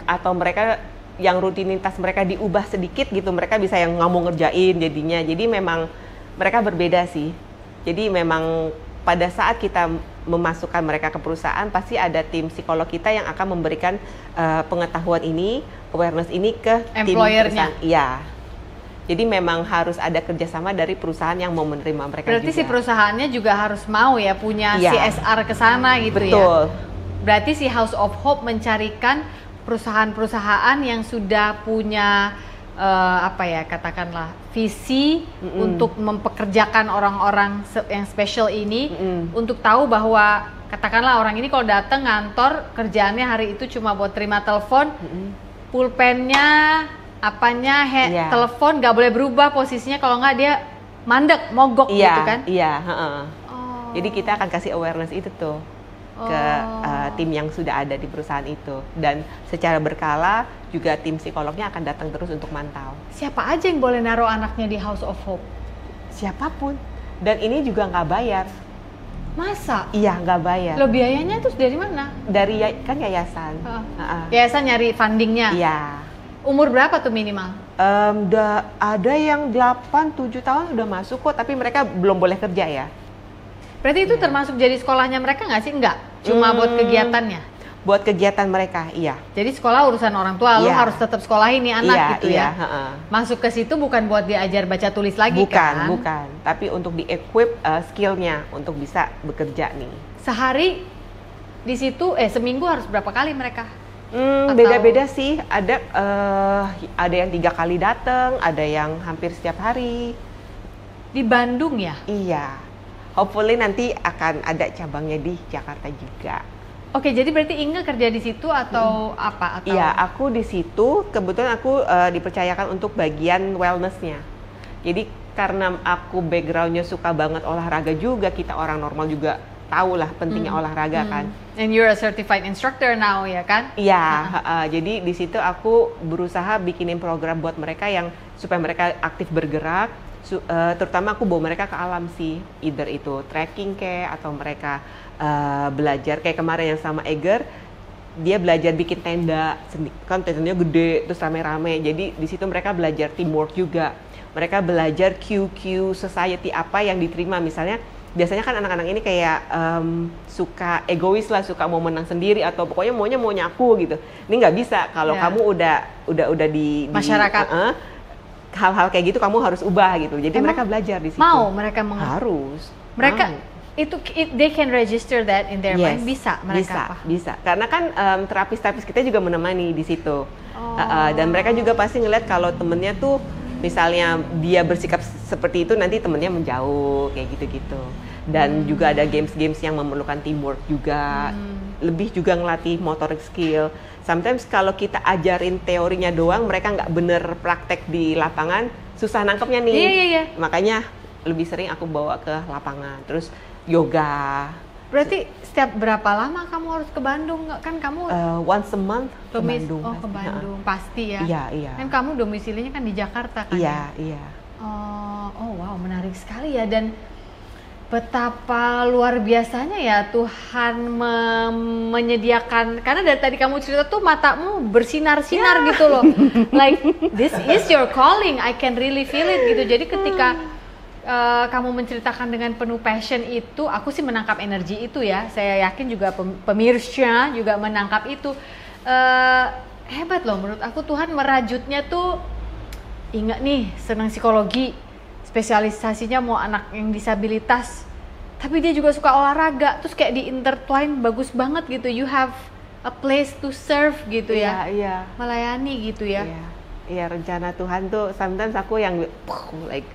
[SPEAKER 3] atau mereka yang rutinitas mereka diubah sedikit gitu, mereka bisa yang nggak mau ngerjain jadinya. Jadi memang mereka berbeda sih. Jadi memang pada saat kita memasukkan mereka ke perusahaan, pasti ada tim psikolog kita yang akan memberikan pengetahuan ini, awareness ini ke
[SPEAKER 1] employer-nya.
[SPEAKER 3] Iya. Jadi memang harus ada kerjasama dari perusahaan yang mau menerima mereka.
[SPEAKER 1] Berarti
[SPEAKER 3] juga.
[SPEAKER 1] Si perusahaannya juga harus mau ya punya CSR ke sana gitu.
[SPEAKER 3] Betul.
[SPEAKER 1] Ya. Berarti si House of Hope mencarikan perusahaan-perusahaan yang sudah punya katakanlah visi untuk mempekerjakan orang-orang yang special ini, untuk tahu bahwa katakanlah orang ini kalau datang ngantor kerjaannya hari itu cuma buat terima telepon, pulpennya telepon nggak boleh berubah posisinya, kalau nggak dia mandek, mogok gitu kan?
[SPEAKER 3] Iya. Jadi kita akan kasih awareness itu tuh ke tim yang sudah ada di perusahaan itu, dan secara berkala juga tim psikolognya akan datang terus untuk mantau.
[SPEAKER 1] Siapa aja yang boleh naruh anaknya di House of Hope?
[SPEAKER 3] Siapapun, dan ini juga nggak bayar.
[SPEAKER 1] Masa?
[SPEAKER 3] Iya, nggak bayar.
[SPEAKER 1] Lo biayanya terus dari mana?
[SPEAKER 3] Dari kan yayasan.
[SPEAKER 1] Yayasan nyari fundingnya?
[SPEAKER 3] Iya.
[SPEAKER 1] Umur berapa tuh minimal?
[SPEAKER 3] Ada yang 8-7 tahun sudah masuk kok, tapi mereka belum boleh kerja ya.
[SPEAKER 1] Berarti itu termasuk jadi sekolahnya mereka nggak sih? Enggak, cuma buat kegiatannya?
[SPEAKER 3] Buat kegiatan mereka, iya.
[SPEAKER 1] Jadi sekolah urusan orang tua, lu harus tetap sekolahin nih anak gitu ya? Masuk ke situ bukan buat diajar baca tulis lagi kan?
[SPEAKER 3] Bukan, tapi untuk di-equip skillnya untuk bisa bekerja nih.
[SPEAKER 1] Sehari di situ, seminggu harus berapa kali mereka?
[SPEAKER 3] Beda-beda sih, ada yang 3 kali datang, ada yang hampir setiap hari.
[SPEAKER 1] Di Bandung ya?
[SPEAKER 3] Iya, hopefully nanti akan ada cabangnya di Jakarta juga.
[SPEAKER 1] Oke, jadi berarti Inge kerja di situ atau apa?
[SPEAKER 3] Iya, aku di situ, kebetulan aku dipercayakan untuk bagian wellness-nya. Jadi karena aku background-nya suka banget olahraga juga, kita orang normal juga tahu lah pentingnya olahraga kan.
[SPEAKER 1] And you're a certified instructor now ya kan?
[SPEAKER 3] Iya, jadi di situ aku berusaha bikinin program buat mereka yang supaya mereka aktif bergerak, Terutama aku bawa mereka ke alam sih, either itu trekking kayak atau mereka belajar kayak kemarin yang sama Eger, dia belajar bikin tenda, kan tendanya gede terus rame-rame, jadi di situ mereka belajar teamwork juga, mereka belajar QQ society apa yang diterima. Misalnya biasanya kan anak-anak ini kayak suka egois lah, suka mau menang sendiri atau pokoknya maunya aku gitu. Ini nggak bisa kalau kamu udah di
[SPEAKER 1] masyarakat.
[SPEAKER 3] Hal-hal kayak gitu kamu harus ubah gitu. Jadi mereka belajar di situ.
[SPEAKER 1] Mereka
[SPEAKER 3] harus.
[SPEAKER 1] Mereka itu they can register that in their mind. Bisa mereka
[SPEAKER 3] bisa. Karena kan terapis kita juga menemani di situ. Dan mereka juga pasti ngeliat kalau temennya tuh misalnya dia bersikap seperti itu, nanti temennya menjauh kayak gitu-gitu. Dan juga ada games-games yang memerlukan teamwork juga. Lebih juga ngelatih motorik skill. Sometimes kalau kita ajarin teorinya doang, mereka nggak bener praktek di lapangan, susah nangkepnya nih.
[SPEAKER 1] Iya.
[SPEAKER 3] Makanya lebih sering aku bawa ke lapangan. Terus yoga.
[SPEAKER 1] Berarti setiap berapa lama kamu harus ke Bandung? Kan kamu
[SPEAKER 3] once a month ke Bandung.
[SPEAKER 1] Ke Bandung pasti ya.
[SPEAKER 3] Iya.
[SPEAKER 1] Kan kamu domisilinya kan di Jakarta kan?
[SPEAKER 3] Iya.
[SPEAKER 1] Oh wow, menarik sekali ya. Dan betapa luar biasanya ya Tuhan menyediakan, karena dari tadi kamu cerita tuh matamu bersinar-sinar gitu loh. Like this is your calling, I can really feel it gitu. Jadi ketika kamu menceritakan dengan penuh passion itu, aku sih menangkap energi itu ya. Saya yakin juga pemirsa juga menangkap itu. Hebat loh menurut aku, Tuhan merajutnya tuh. Ingat nih, senang psikologi, spesialisasinya mau anak yang disabilitas, tapi dia juga suka olahraga, terus kayak di intertwine bagus banget gitu. You have a place to serve gitu ya.
[SPEAKER 3] Iya.
[SPEAKER 1] Melayani gitu ya.
[SPEAKER 3] Iya, rencana Tuhan tuh sometimes aku yang like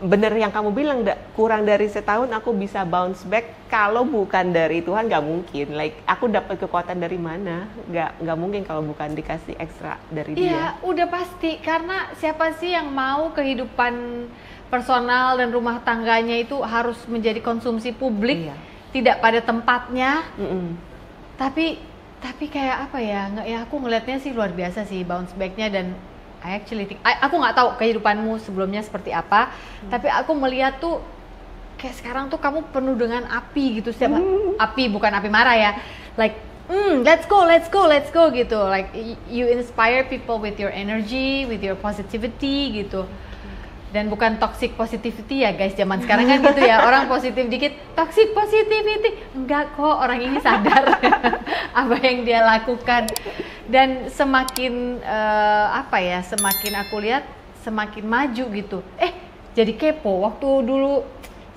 [SPEAKER 3] bener yang kamu bilang, kurang dari setahun aku bisa bounce back. Kalau bukan dari Tuhan nggak mungkin. Like aku dapat kekuatan dari mana? Nggak mungkin kalau bukan dikasih ekstra dari dia.
[SPEAKER 1] Iya, udah pasti. Karena siapa sih yang mau kehidupan personal dan rumah tangganya itu harus menjadi konsumsi publik, tidak pada tempatnya. Tapi kayak apa ya? Aku ngelihatnya sih luar biasa sih bounce back-nya. Dan I actually think, aku nggak tahu kehidupanmu sebelumnya seperti apa, tapi aku melihat tuh kayak sekarang tuh kamu penuh dengan api gitu. Setiap api, bukan api marah ya, like let's go gitu. Like you inspire people with your energy, with your positivity gitu. Dan bukan toxic positivity ya guys, zaman sekarang kan gitu ya, orang positif dikit toxic positivity. Enggak kok, orang ini sadar apa yang dia lakukan. Dan semakin semakin aku lihat semakin maju gitu. Jadi kepo, waktu dulu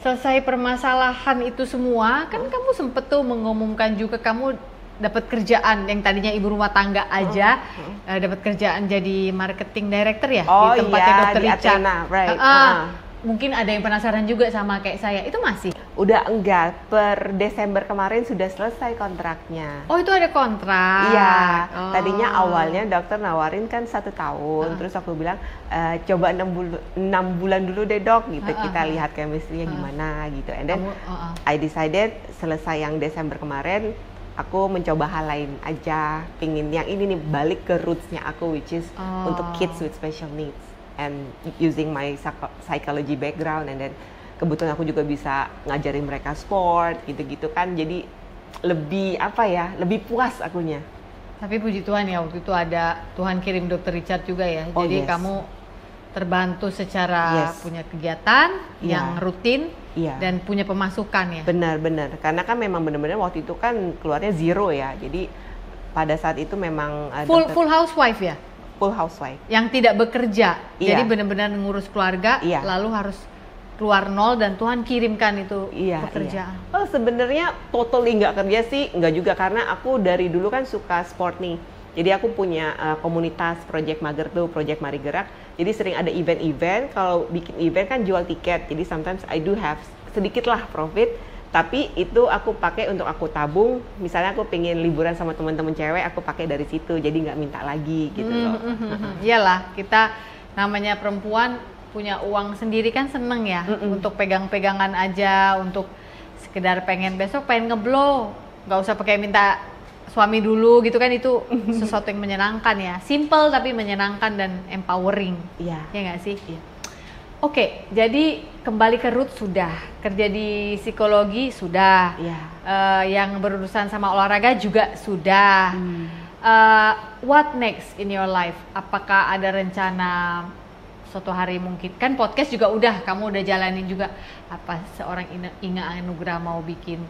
[SPEAKER 1] selesai permasalahan itu semua, kan kamu sempet tuh mengumumkan juga kamu dapat kerjaan yang tadinya ibu rumah tangga aja, dapat kerjaan jadi marketing director ya di tempatnya Dr. Richard.
[SPEAKER 3] Athena, right.
[SPEAKER 1] Mungkin ada yang penasaran juga sama kayak saya, itu masih?
[SPEAKER 3] Udah enggak, per Desember kemarin sudah selesai kontraknya.
[SPEAKER 1] Oh itu ada kontrak?
[SPEAKER 3] Iya, tadinya awalnya dokter nawarin kan 1 tahun, terus aku bilang coba 6 bulan dulu deh dok, gitu kita lihat chemistry-nya gimana gitu. And then I decided selesai yang Desember kemarin, aku mencoba hal lain aja, pingin yang ini nih balik ke roots-nya aku, which is untuk kids with special needs and using my psychology background, and then kebetulan aku juga bisa ngajarin mereka sport gitu-gitu kan, jadi lebih lebih puas akunya.
[SPEAKER 1] Tapi puji Tuhan ya, waktu itu ada Tuhan kirim Dr. Richard juga ya, jadi kamu terbantu secara punya kegiatan yang rutin dan punya pemasukan ya.
[SPEAKER 3] Benar, karena kan memang benar-benar waktu itu kan keluarnya zero ya, jadi pada saat itu memang
[SPEAKER 1] full housewife ya.
[SPEAKER 3] Full housewife.
[SPEAKER 1] Yang tidak bekerja, jadi benar-benar ngurus keluarga, lalu harus keluar nol dan Tuhan kirimkan itu pekerjaan.
[SPEAKER 3] Oh sebenarnya totally nggak kerja sih, nggak juga, karena aku dari dulu kan suka sport nih. Jadi aku punya komunitas Project Mager tuh, Project Mari Gerak. Jadi sering ada event-event, kalau bikin event kan jual tiket. Jadi sometimes I do have sedikit lah profit, tapi itu aku pakai untuk aku tabung. Misalnya aku pengen liburan sama teman-teman cewek, aku pakai dari situ, jadi nggak minta lagi gitu loh.
[SPEAKER 1] Iyalah, kita namanya perempuan punya uang sendiri kan seneng ya, untuk pegang-pegangan aja, untuk sekedar pengen besok pengen ngeblow, nggak usah pakai minta suami dulu gitu kan, itu sesuatu yang menyenangkan ya, simple tapi menyenangkan dan empowering. Ya nggak sih? Oke, jadi kembali ke root sudah, kerja di psikologi sudah,
[SPEAKER 3] Iya.
[SPEAKER 1] yang berurusan sama olahraga juga sudah. What next in your life? Apakah ada rencana suatu hari mungkin? Kan podcast juga udah, kamu udah jalanin juga. Apa seorang Inga Anugrah mau bikin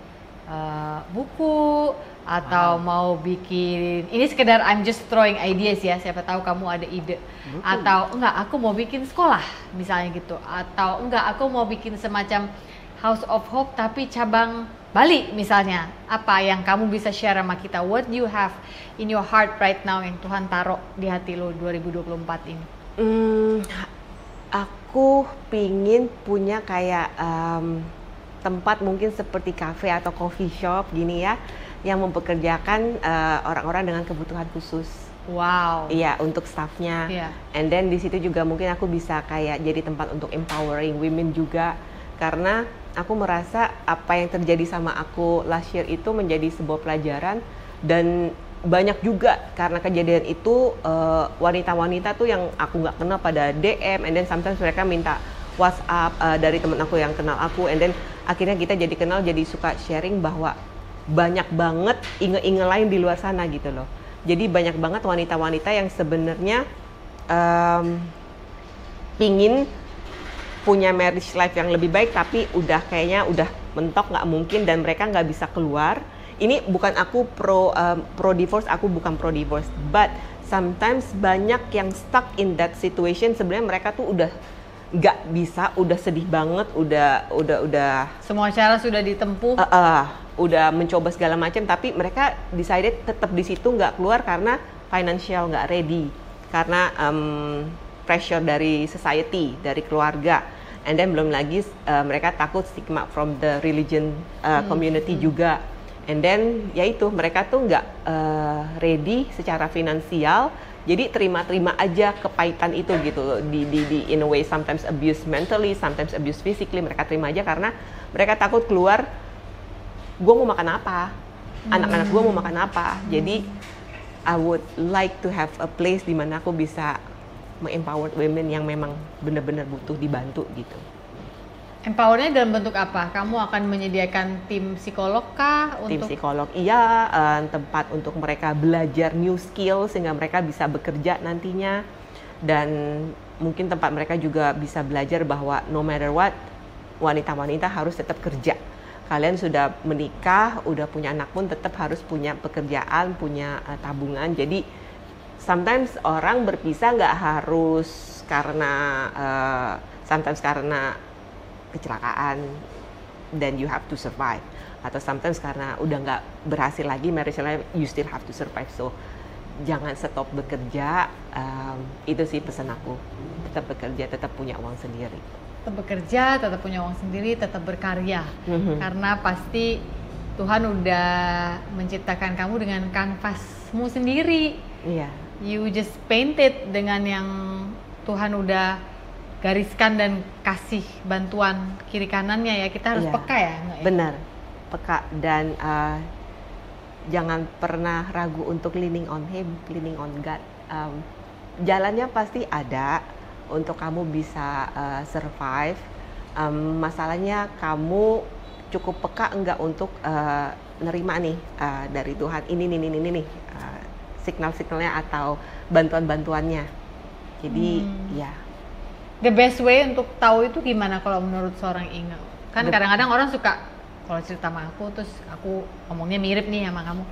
[SPEAKER 1] buku atau mau bikin, ini sekedar I'm just throwing ideas ya, siapa tahu kamu ada ide. Atau enggak, aku mau bikin sekolah misalnya gitu, atau enggak, aku mau bikin semacam House of Hope tapi cabang Bali misalnya. Apa yang kamu bisa share sama kita? What do you have in your heart right now yang Tuhan taruh di hati lo 2024 ini?
[SPEAKER 3] Aku pingin punya kayak tempat mungkin seperti cafe atau coffee shop gini ya, yang mempekerjakan orang-orang dengan kebutuhan khusus.
[SPEAKER 1] Wow.
[SPEAKER 3] Iya, untuk staffnya.
[SPEAKER 1] Iya.
[SPEAKER 3] And then di situ juga mungkin aku bisa kayak jadi tempat untuk empowering women juga, karena aku merasa apa yang terjadi sama aku last year itu menjadi sebuah pelajaran, dan banyak juga karena kejadian itu wanita-wanita tuh yang aku nggak kenal pada DM, and then sometimes mereka minta WhatsApp dari temen aku yang kenal aku, and then akhirnya kita jadi kenal, jadi suka sharing bahwa banyak banget inge-inge lain di luar sana gitu loh. Jadi banyak banget wanita-wanita yang sebenarnya pingin punya marriage life yang lebih baik, tapi udah kayaknya udah mentok, nggak mungkin, dan mereka nggak bisa keluar. Ini bukan aku pro divorce, aku bukan pro divorce, but sometimes banyak yang stuck in that situation. Sebenarnya mereka tuh udah nggak bisa, udah sedih banget, udah
[SPEAKER 1] Semua cara sudah ditempuh.
[SPEAKER 3] udah mencoba segala macam, tapi mereka decided tetap di situ, nggak keluar karena financial nggak ready, karena pressure dari society, dari keluarga, and then belum lagi mereka takut stigma from the religion community juga, and then yaitu mereka tuh nggak ready secara finansial. Jadi terima-terima aja kepahitan itu gitu, di in a way sometimes abuse mentally, sometimes abuse physically. Mereka terima aja karena mereka takut keluar, gue mau makan apa, anak-anak gue mau makan apa. Jadi I would like to have a place di mana aku bisa empower women yang memang benar-benar butuh dibantu gitu.
[SPEAKER 1] Empowernya dalam bentuk apa? Kamu akan menyediakan tim psikolog kah?
[SPEAKER 3] Tim psikolog, iya, tempat untuk mereka belajar new skill sehingga mereka bisa bekerja nantinya, dan mungkin tempat mereka juga bisa belajar bahwa no matter what, wanita-wanita harus tetap kerja. Kalian sudah menikah, udah punya anak pun tetap harus punya pekerjaan, punya tabungan. Jadi sometimes orang berpisah nggak harus karena sometimes karena kecelakaan, then you have to survive, atau sometimes karena udah nggak berhasil lagi marriage life, you still have to survive. So jangan stop bekerja, itu sih pesan aku, tetap bekerja, tetap punya uang sendiri.
[SPEAKER 1] Tetap bekerja, tetap punya uang sendiri, tetap berkarya. Karena pasti Tuhan udah menciptakan kamu dengan kanvasmu sendiri.
[SPEAKER 3] Iya.
[SPEAKER 1] You just painted dengan yang Tuhan udah gariskan dan kasih bantuan kiri kanannya ya. Kita harus peka ya, enggak ya?
[SPEAKER 3] Benar, peka, dan jangan pernah ragu untuk leaning on Him, leaning on God. Jalannya pasti ada untuk kamu bisa survive. Masalahnya kamu cukup peka enggak untuk nerima nih dari Tuhan ini nih signal-signalnya atau bantuan-bantuannya. Jadi ya.
[SPEAKER 1] The best way untuk tahu itu gimana kalau menurut seorang Inga? Kan kadang-kadang orang suka kalau cerita sama aku, terus aku ngomongnya mirip nih sama kamu.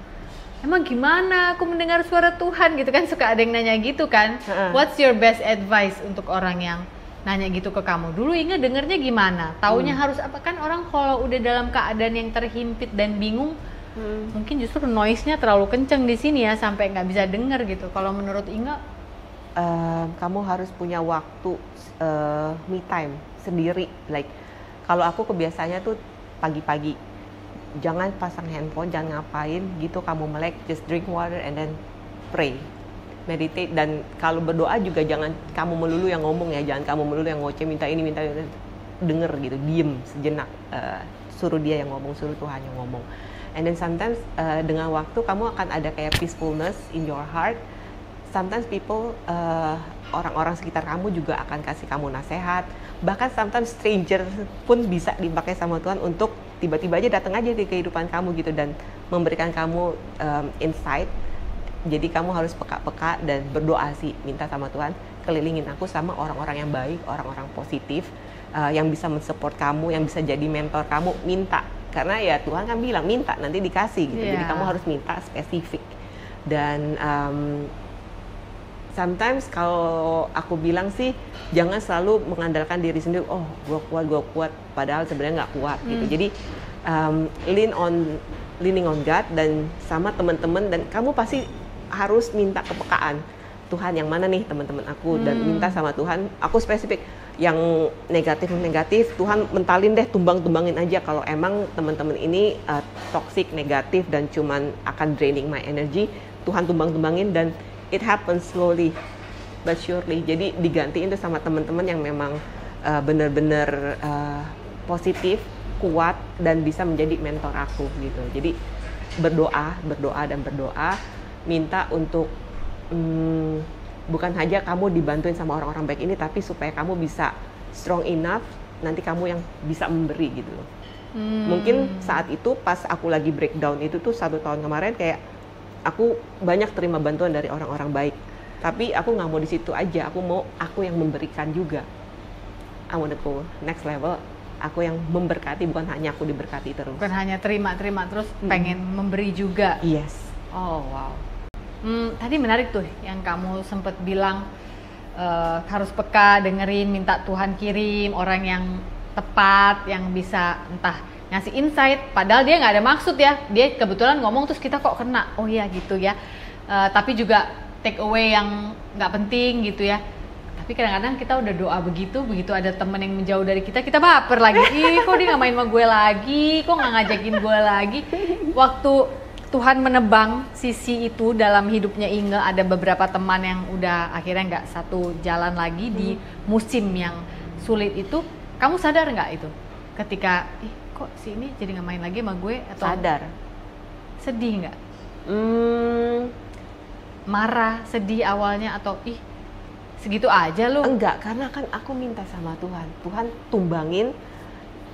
[SPEAKER 1] Emang gimana aku mendengar suara Tuhan gitu kan, suka ada yang nanya gitu kan. What's your best advice untuk orang yang nanya gitu ke kamu? Dulu Inga dengernya gimana? Taunya harus apa? Kan orang kalau udah dalam keadaan yang terhimpit dan bingung, mungkin justru noise-nya terlalu kenceng di sini ya sampai nggak bisa denger gitu. Kalau menurut Inga?
[SPEAKER 3] Kamu harus punya waktu me time sendiri. Like kalau aku kebiasaannya tuh pagi-pagi jangan pasang handphone, jangan ngapain gitu, kamu melek, just drink water and then pray, meditate. Dan kalau berdoa juga jangan kamu melulu yang ngomong ya, jangan kamu melulu yang ngoceh minta ini minta itu, denger gitu, diem sejenak, suruh dia yang ngomong, suruh Tuhan yang ngomong. And then sometimes dengan waktu kamu akan ada kayak peacefulness in your heart, sometimes people, orang-orang sekitar kamu juga akan kasih kamu nasihat. Bahkan sometimes stranger pun bisa dipakai sama Tuhan untuk tiba-tiba aja datang aja di kehidupan kamu gitu dan memberikan kamu insight. Jadi kamu harus peka-peka dan berdoa sih, minta sama Tuhan kelilingin aku sama orang-orang yang baik, orang-orang positif, yang bisa mensupport kamu, yang bisa jadi mentor kamu. Minta, karena ya Tuhan kan bilang minta nanti dikasih gitu. Jadi kamu harus minta spesifik. Dan sometimes kalau aku bilang sih jangan selalu mengandalkan diri sendiri. Oh, gue kuat, padahal sebenarnya nggak kuat gitu. Jadi leaning on God dan sama teman-teman, dan kamu pasti harus minta kepekaan. Tuhan yang mana nih teman-teman aku, dan minta sama Tuhan. Aku spesifik yang negatif Tuhan mentalin deh, tumbangin aja kalau emang teman-teman ini toxic, negatif dan cuman akan draining my energy. Tuhan tumbangin, dan it happens slowly but surely. Jadi digantiin tuh sama teman-teman yang memang benar-benar positif, kuat, dan bisa menjadi mentor aku gitu. Jadi berdoa, minta untuk bukan hanya kamu dibantuin sama orang-orang baik ini, tapi supaya kamu bisa strong enough, nanti kamu yang bisa memberi gitu loh. Mungkin saat itu pas aku lagi breakdown itu tuh 1 tahun kemarin, kayak aku banyak terima bantuan dari orang-orang baik, tapi aku nggak mau di situ aja, aku mau aku yang memberikan juga. I wanna go next level, aku yang memberkati, bukan hanya aku diberkati terus.
[SPEAKER 1] Bukan hanya terima terus, pengen memberi juga.
[SPEAKER 3] Yes.
[SPEAKER 1] Oh wow. Tadi menarik tuh yang kamu sempat bilang harus peka, dengerin, minta Tuhan kirim orang yang tepat, yang bisa entah ngasih insight, padahal dia nggak ada maksud ya, dia kebetulan ngomong terus kita kok kena, oh ya gitu ya, tapi juga take away yang nggak penting gitu ya. Tapi kadang-kadang kita udah doa begitu ada temen yang menjauh dari kita baper lagi, ih kok dia nggak main sama gue lagi, kok nggak ngajakin gue lagi. Waktu Tuhan menebang sisi itu dalam hidupnya Inge, ada beberapa teman yang udah akhirnya nggak satu jalan lagi di musim yang sulit itu. Kamu sadar nggak itu? Ketika, kok si ini jadi nggak main lagi sama gue? Atau
[SPEAKER 3] sadar.
[SPEAKER 1] Sedih nggak? Marah, sedih awalnya, atau segitu aja lo?
[SPEAKER 3] Enggak, karena kan aku minta sama Tuhan. Tuhan tumbangin,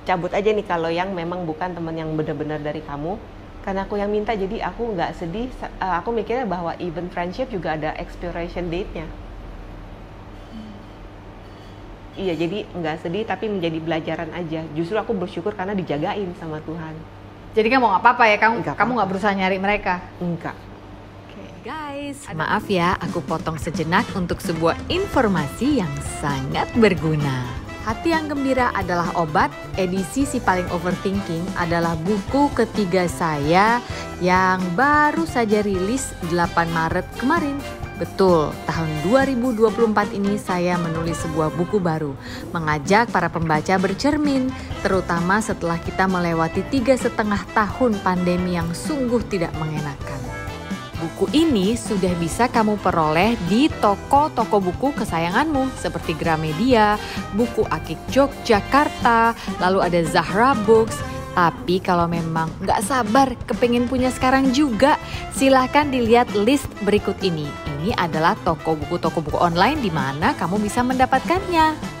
[SPEAKER 3] cabut aja nih kalau yang memang bukan teman yang benar-benar dari kamu. Karena aku yang minta, jadi aku nggak sedih. Aku mikirnya bahwa even friendship juga ada expiration date-nya. Iya, jadi nggak sedih tapi menjadi pelajaran aja. Justru aku bersyukur karena dijagain sama Tuhan.
[SPEAKER 1] Jadi kamu nggak apa-apa ya? Kamu nggak berusaha nyari mereka?
[SPEAKER 3] Enggak.
[SPEAKER 1] Guys, maaf ya, aku potong sejenak untuk sebuah informasi yang sangat berguna. Hati yang Gembira adalah obat, edisi Si Paling Overthinking adalah buku ketiga saya yang baru saja rilis 8 Maret kemarin. Betul, tahun 2024 ini saya menulis sebuah buku baru, mengajak para pembaca bercermin, terutama setelah kita melewati 3,5 tahun pandemi yang sungguh tidak mengenakan. Buku ini sudah bisa kamu peroleh di toko-toko buku kesayanganmu seperti Gramedia, Buku Akik Yogyakarta, lalu ada Zahra Books. Tapi kalau memang nggak sabar kepengen punya sekarang juga, silahkan dilihat list berikut ini. Ini adalah toko buku online di mana kamu bisa mendapatkannya.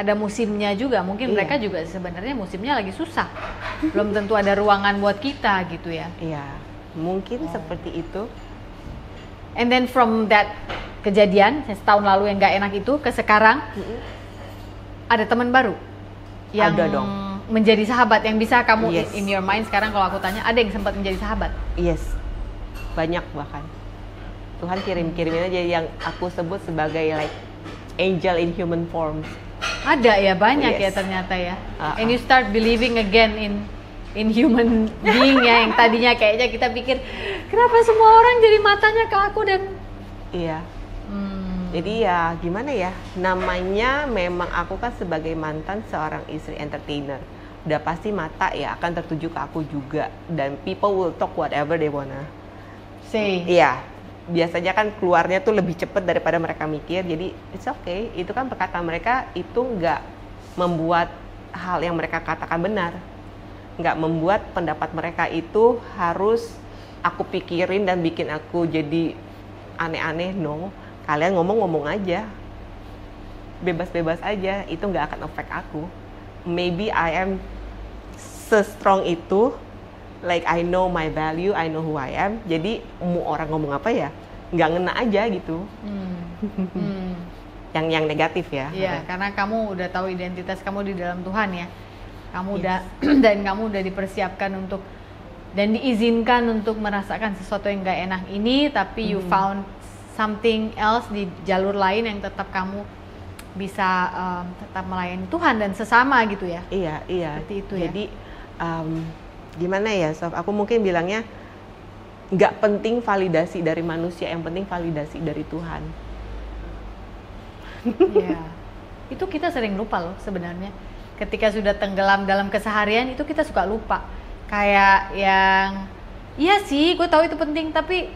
[SPEAKER 1] Ada musimnya juga, mungkin mereka juga sebenarnya musimnya lagi susah. Belum tentu ada ruangan buat kita gitu ya.
[SPEAKER 3] Iya, mungkin seperti itu.
[SPEAKER 1] And then from that kejadian setahun lalu yang gak enak itu ke sekarang, ada teman baru yang
[SPEAKER 3] ada dong,
[SPEAKER 1] menjadi sahabat yang bisa kamu in your mind sekarang kalau aku tanya, ada yang sempat menjadi sahabat?
[SPEAKER 3] Yes, banyak bahkan. Tuhan kirim-kirimin aja yang aku sebut sebagai like angel in human form.
[SPEAKER 1] Ada ya, banyak ya ternyata ya. And you start believing again in human being ya, yang tadinya kayaknya kita pikir kenapa semua orang jadi matanya ke aku dan
[SPEAKER 3] jadi ya gimana ya, namanya memang aku kan sebagai mantan seorang istri entertainer, udah pasti mata ya akan tertuju ke aku juga, dan people will talk whatever they wanna
[SPEAKER 1] say.
[SPEAKER 3] Iya, biasanya kan keluarnya tuh lebih cepat daripada mereka mikir, jadi it's okay. Itu kan perkataan mereka itu nggak membuat hal yang mereka katakan benar, nggak membuat pendapat mereka itu harus aku pikirin dan bikin aku jadi aneh-aneh. No, kalian ngomong aja, bebas-bebas aja, itu nggak akan affect aku. Maybe I am se-strong itu, like I know my value, I know who I am, jadi mau orang ngomong apa ya nggak ngena aja gitu. Yang negatif ya.
[SPEAKER 1] Iya, karena kamu udah tahu identitas kamu di dalam Tuhan ya. Kamu
[SPEAKER 3] Yes.
[SPEAKER 1] udah dan kamu udah dipersiapkan untuk dan diizinkan untuk merasakan sesuatu yang gak enak ini, tapi you found something else di jalur lain yang tetap kamu bisa tetap melayani Tuhan dan sesama gitu ya.
[SPEAKER 3] Iya.
[SPEAKER 1] Seperti itu ya.
[SPEAKER 3] Jadi gimana ya, Sof? Aku mungkin bilangnya nggak penting validasi dari manusia, yang penting validasi dari Tuhan.
[SPEAKER 1] Iya. Itu kita sering lupa loh sebenarnya. Ketika sudah tenggelam dalam keseharian itu kita suka lupa. Kayak yang iya sih, gue tahu itu penting, tapi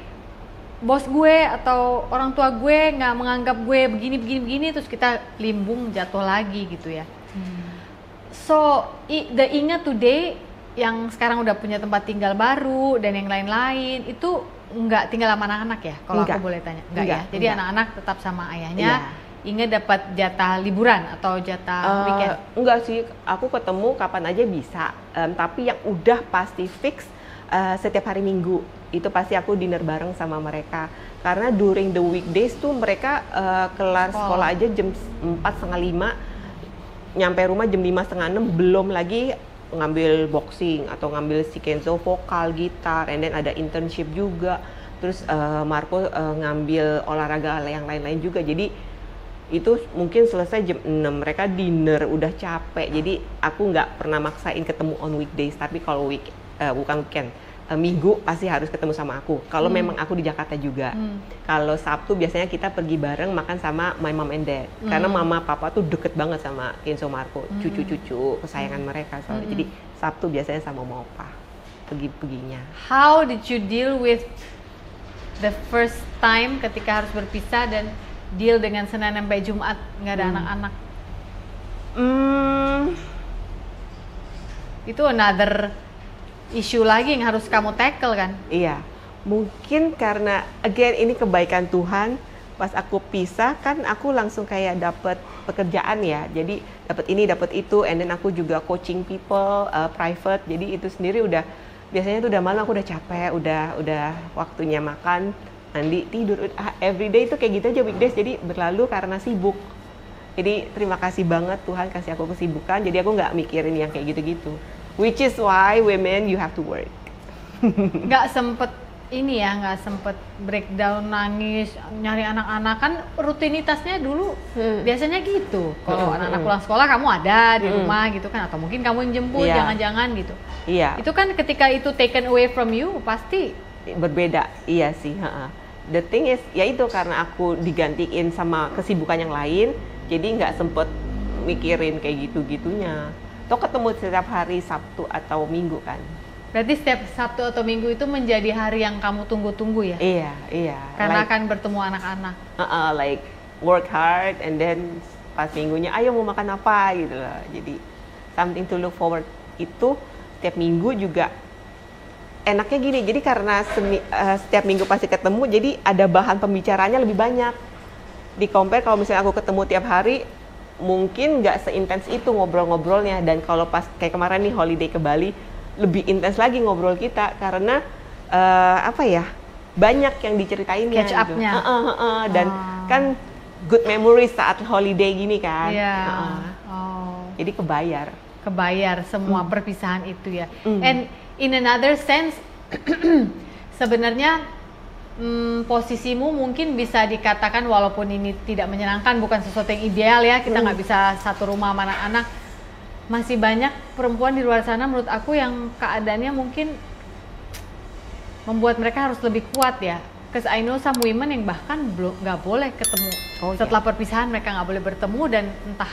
[SPEAKER 1] bos gue atau orang tua gue nggak menganggap gue begini, terus kita limbung jatuh lagi gitu ya. So the Inga today yang sekarang udah punya tempat tinggal baru dan yang lain-lain itu nggak tinggal sama anak-anak ya, kalau aku boleh tanya? Enggak ya. Jadi anak-anak tetap sama ayahnya.
[SPEAKER 3] Iya.
[SPEAKER 1] Inga dapat jatah liburan atau jatah weekend?
[SPEAKER 3] Enggak sih, aku ketemu kapan aja bisa. Tapi yang udah pasti fix setiap hari Minggu itu pasti aku dinner bareng sama mereka. Karena during the weekdays tuh mereka kelar sekolah aja jam 4:30, nyampe rumah jam 5:30, belum lagi ngambil boxing atau ngambil si Kenzo vokal, gitar, and then ada internship juga. Terus Marco ngambil olahraga yang lain-lain juga. Jadi itu mungkin selesai jam 6, mereka dinner udah capek. Jadi aku nggak pernah maksain ketemu on weekdays, tapi kalau bukan weekend, Minggu pasti harus ketemu sama aku. Kalau memang aku di Jakarta juga. Kalau Sabtu biasanya kita pergi bareng makan sama my mom and dad. Karena mama papa tuh deket banget sama Kenzo Marco, cucu-cucu kesayangan mereka soalnya. Jadi Sabtu biasanya sama mama opa pergi-perginya.
[SPEAKER 1] How did you deal with the first time ketika harus berpisah dan deal dengan Senin sampai Jumat nggak ada anak-anak? Itu another issue lagi yang harus kamu tackle kan?
[SPEAKER 3] Iya, mungkin karena again ini kebaikan Tuhan. Pas aku pisah kan aku langsung kayak dapet pekerjaan ya, jadi dapet ini dapet itu, and then aku juga coaching people private. Jadi itu sendiri udah biasanya tuh udah malam aku udah capek, udah waktunya makan, mandi, tidur, everyday itu kayak gitu aja weekdays. Jadi berlalu karena sibuk. Jadi terima kasih banget Tuhan kasih aku kesibukan, jadi aku nggak mikirin yang kayak gitu-gitu. Which is why women you have to work.
[SPEAKER 1] Nggak sempet ini ya, nggak sempet breakdown, nangis, nyari anak-anak. Kan rutinitasnya dulu biasanya gitu. Kalau anak-anak pulang sekolah kamu ada di rumah gitu kan, atau mungkin kamu yang jemput, jangan-jangan gitu.
[SPEAKER 3] Iya.
[SPEAKER 1] Itu kan ketika itu taken away from you pasti
[SPEAKER 3] berbeda. Iya sih. The thing is, ya itu karena aku digantiin sama kesibukan yang lain, jadi nggak sempet mikirin kayak gitu-gitunya. Toh ketemu setiap hari Sabtu atau Minggu kan.
[SPEAKER 1] berarti setiap Sabtu atau Minggu itu menjadi hari yang kamu tunggu-tunggu ya?
[SPEAKER 3] Iya.
[SPEAKER 1] Karena
[SPEAKER 3] Like,
[SPEAKER 1] akan bertemu anak-anak.
[SPEAKER 3] like work hard and then pas minggunya ayo mau makan apa gitu loh. Jadi something to look forward. Itu setiap minggu juga enaknya gini, jadi karena setiap minggu pasti ketemu, jadi ada bahan pembicaranya lebih banyak. Di compare kalau misalnya aku ketemu tiap hari, mungkin nggak seintens itu ngobrol-ngobrolnya. Dan kalau pas kayak kemarin nih holiday ke Bali, lebih intens lagi ngobrol kita karena banyak yang diceritainnya.
[SPEAKER 1] Catch up-nya.
[SPEAKER 3] Gitu. Dan kan good memories saat holiday gini kan.
[SPEAKER 1] Iya.
[SPEAKER 3] Jadi kebayar
[SPEAKER 1] Semua perpisahan itu ya. And in another sense, sebenarnya posisimu mungkin bisa dikatakan, walaupun ini tidak menyenangkan, bukan sesuatu yang ideal ya, kita nggak bisa satu rumah sama anak-anak, masih banyak perempuan di luar sana menurut aku yang keadaannya mungkin membuat mereka harus lebih kuat ya. Because I know some women yang bahkan belum nggak boleh ketemu setelah perpisahan, mereka nggak boleh bertemu, dan entah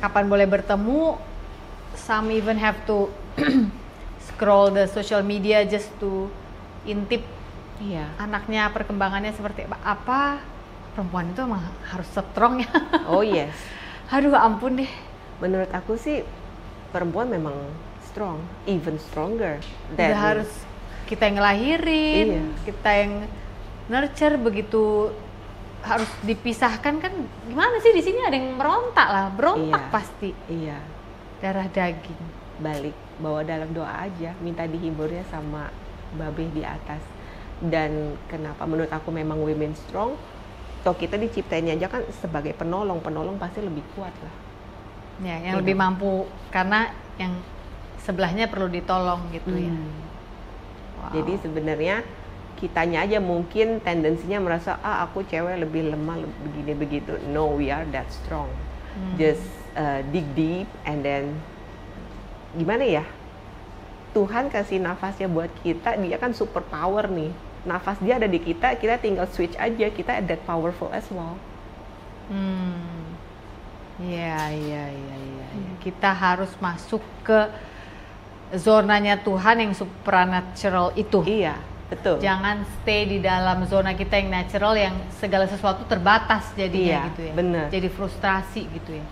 [SPEAKER 1] kapan boleh bertemu. Some even have to scroll the social media just to intip anaknya, perkembangannya seperti apa. Perempuan itu emang harus strong ya.
[SPEAKER 3] Oh yes.
[SPEAKER 1] Aduh ampun deh.
[SPEAKER 3] Menurut aku sih perempuan memang strong, even stronger.
[SPEAKER 1] Udah harus kita yang ngelahirin,
[SPEAKER 3] Iya.
[SPEAKER 1] kita yang nurture, begitu harus dipisahkan kan gimana sih, di sini ada yang merontak lah, berontak
[SPEAKER 3] Iya.
[SPEAKER 1] pasti,
[SPEAKER 3] Iya,
[SPEAKER 1] darah daging.
[SPEAKER 3] balik bawa dalam doa aja, minta dihiburnya sama Babe di atas. Dan kenapa menurut aku memang women strong, toh kita diciptainnya aja kan sebagai penolong pasti lebih kuat lah.
[SPEAKER 1] Ya, yang
[SPEAKER 3] Iya.
[SPEAKER 1] lebih mampu karena yang sebelahnya perlu ditolong gitu ya. Wow.
[SPEAKER 3] Jadi sebenarnya kitanya aja mungkin tendensinya merasa aku cewek lebih lemah begini begitu. No, we are that strong. Just dig deep and then gimana ya? Tuhan kasih nafasnya buat kita, dia kan super power nih. Nafas dia ada di kita, kita tinggal switch aja, kita that powerful as well.
[SPEAKER 1] Iya. Kita harus masuk ke zonanya Tuhan yang supernatural itu.
[SPEAKER 3] Iya, betul.
[SPEAKER 1] Jangan stay di dalam zona kita yang natural, yang segala sesuatu terbatas jadinya
[SPEAKER 3] Iya,
[SPEAKER 1] gitu ya.
[SPEAKER 3] bener.
[SPEAKER 1] Jadi frustrasi gitu ya.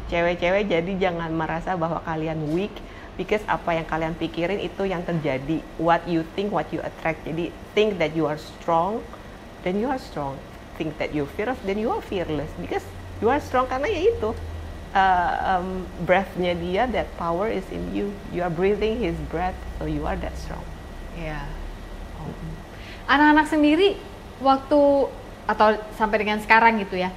[SPEAKER 3] Cewek-cewek jadi jangan merasa bahwa kalian weak, because apa yang kalian pikirin itu yang terjadi. What you think, what you attract. Jadi think that you are strong, then you are strong. Think that you fearless, then you are fearless. Because you are strong karena ya itu. Breath-nya dia, that power is in you. You are breathing his breath, so you are that strong.
[SPEAKER 1] Iya. Anak-anak sendiri waktu atau sampai dengan sekarang gitu ya,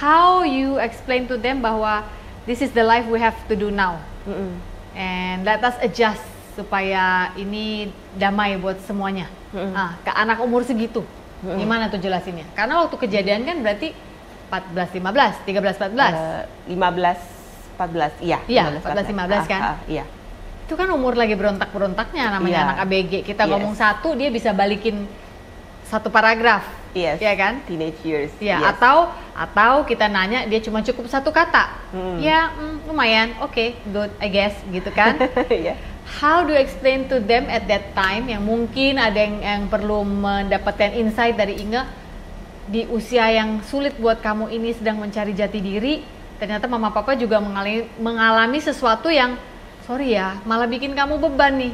[SPEAKER 1] how you explain to them bahwa this is the life we have to do now, and let us adjust supaya ini damai buat semuanya. Ke anak umur segitu, gimana tuh jelasinnya? Karena waktu kejadian kan berarti 14-15, 13-14.
[SPEAKER 3] 15-14, iya.
[SPEAKER 1] Iya, 14-15 kan?
[SPEAKER 3] Iya.
[SPEAKER 1] Itu kan umur lagi berontak-berontaknya, namanya
[SPEAKER 3] Iya.
[SPEAKER 1] anak ABG. Kita
[SPEAKER 3] Yes.
[SPEAKER 1] ngomong satu, dia bisa balikin satu paragraf.
[SPEAKER 3] Yes.
[SPEAKER 1] Iya kan?
[SPEAKER 3] Teenage years.
[SPEAKER 1] Ya,
[SPEAKER 3] yes.
[SPEAKER 1] atau kita nanya dia cuma cukup satu kata. Ya, lumayan. Oke, good, I guess, gitu kan?
[SPEAKER 3] Iya.
[SPEAKER 1] How do you explain to them at that time, yang mungkin ada yang perlu mendapatkan insight dari Inge, di usia yang sulit buat kamu ini sedang mencari jati diri, ternyata mama papa juga mengalami sesuatu yang sorry ya, malah bikin kamu beban nih.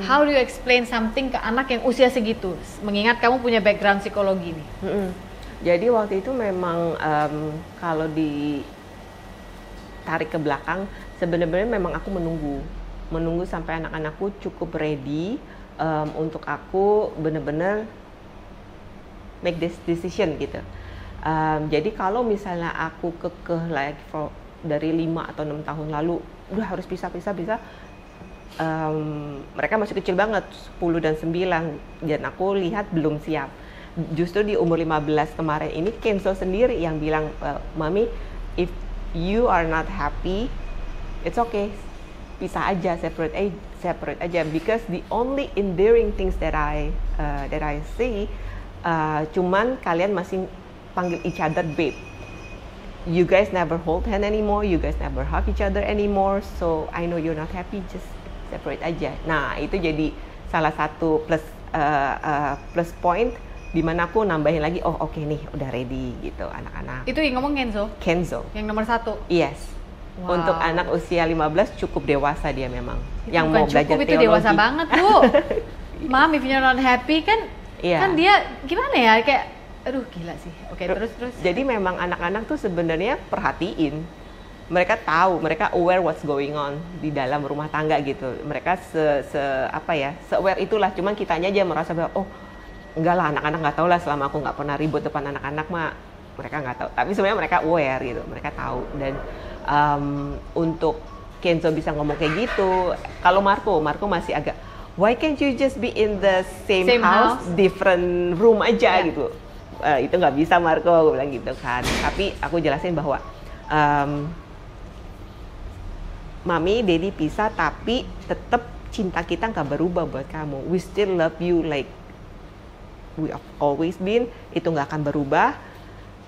[SPEAKER 1] How do you explain something ke anak yang usia segitu, mengingat kamu punya background psikologi nih?
[SPEAKER 3] Jadi waktu itu memang kalau ditarik ke belakang, sebenarnya memang aku menunggu sampai anak-anakku cukup ready untuk aku bener-bener make this decision gitu. Jadi kalau misalnya aku kekeh like dari 5 atau 6 tahun lalu udah harus bisa, mereka masih kecil banget, 10 dan 9, dan aku lihat belum siap. Justru di umur 15 kemarin ini Kenzo sendiri yang bilang, Mami, if you are not happy, it's okay, pisah aja, separate aja, because the only endearing things that I see, cuman kalian masih panggil each other babe. You guys never hold hand anymore, you guys never hug each other anymore, so I know you're not happy, just separate aja. Nah, itu jadi salah satu plus point di mana aku nambahin lagi, oh oke nih, udah ready gitu anak-anak.
[SPEAKER 1] Itu yang ngomong
[SPEAKER 3] Kenzo.
[SPEAKER 1] yang nomor 1.
[SPEAKER 3] Yes.
[SPEAKER 1] Wow.
[SPEAKER 3] Untuk anak usia 15 cukup dewasa dia memang.
[SPEAKER 1] Itu
[SPEAKER 3] yang
[SPEAKER 1] bukan
[SPEAKER 3] mau belajar
[SPEAKER 1] cukup, itu
[SPEAKER 3] teologi.
[SPEAKER 1] dewasa banget, Bu. Mom, if you're not happy kan,
[SPEAKER 3] Iya.
[SPEAKER 1] kan dia gimana ya, kayak aduh gila sih. Oke, terus.
[SPEAKER 3] Jadi memang anak-anak tuh sebenarnya perhatiin. Mereka tahu, mereka aware what's going on di dalam rumah tangga gitu. Mereka se-aware itulah. Cuman kitanya aja merasa bahwa oh, enggak lah, anak-anak nggak tahu lah, selama aku nggak pernah ribut depan anak-anak mah mereka nggak tahu. Tapi sebenarnya mereka aware gitu, mereka tahu. Dan untuk Kenzo bisa ngomong kayak gitu. Kalau Marco masih agak, why can't you just be in the same house, different room aja gitu. Itu nggak bisa Marco, aku bilang gitu kan. Tapi aku jelasin bahwa Mami, Daddy pisah, tapi tetap cinta kita nggak berubah buat kamu. We still love you like we have always been. Itu nggak akan berubah.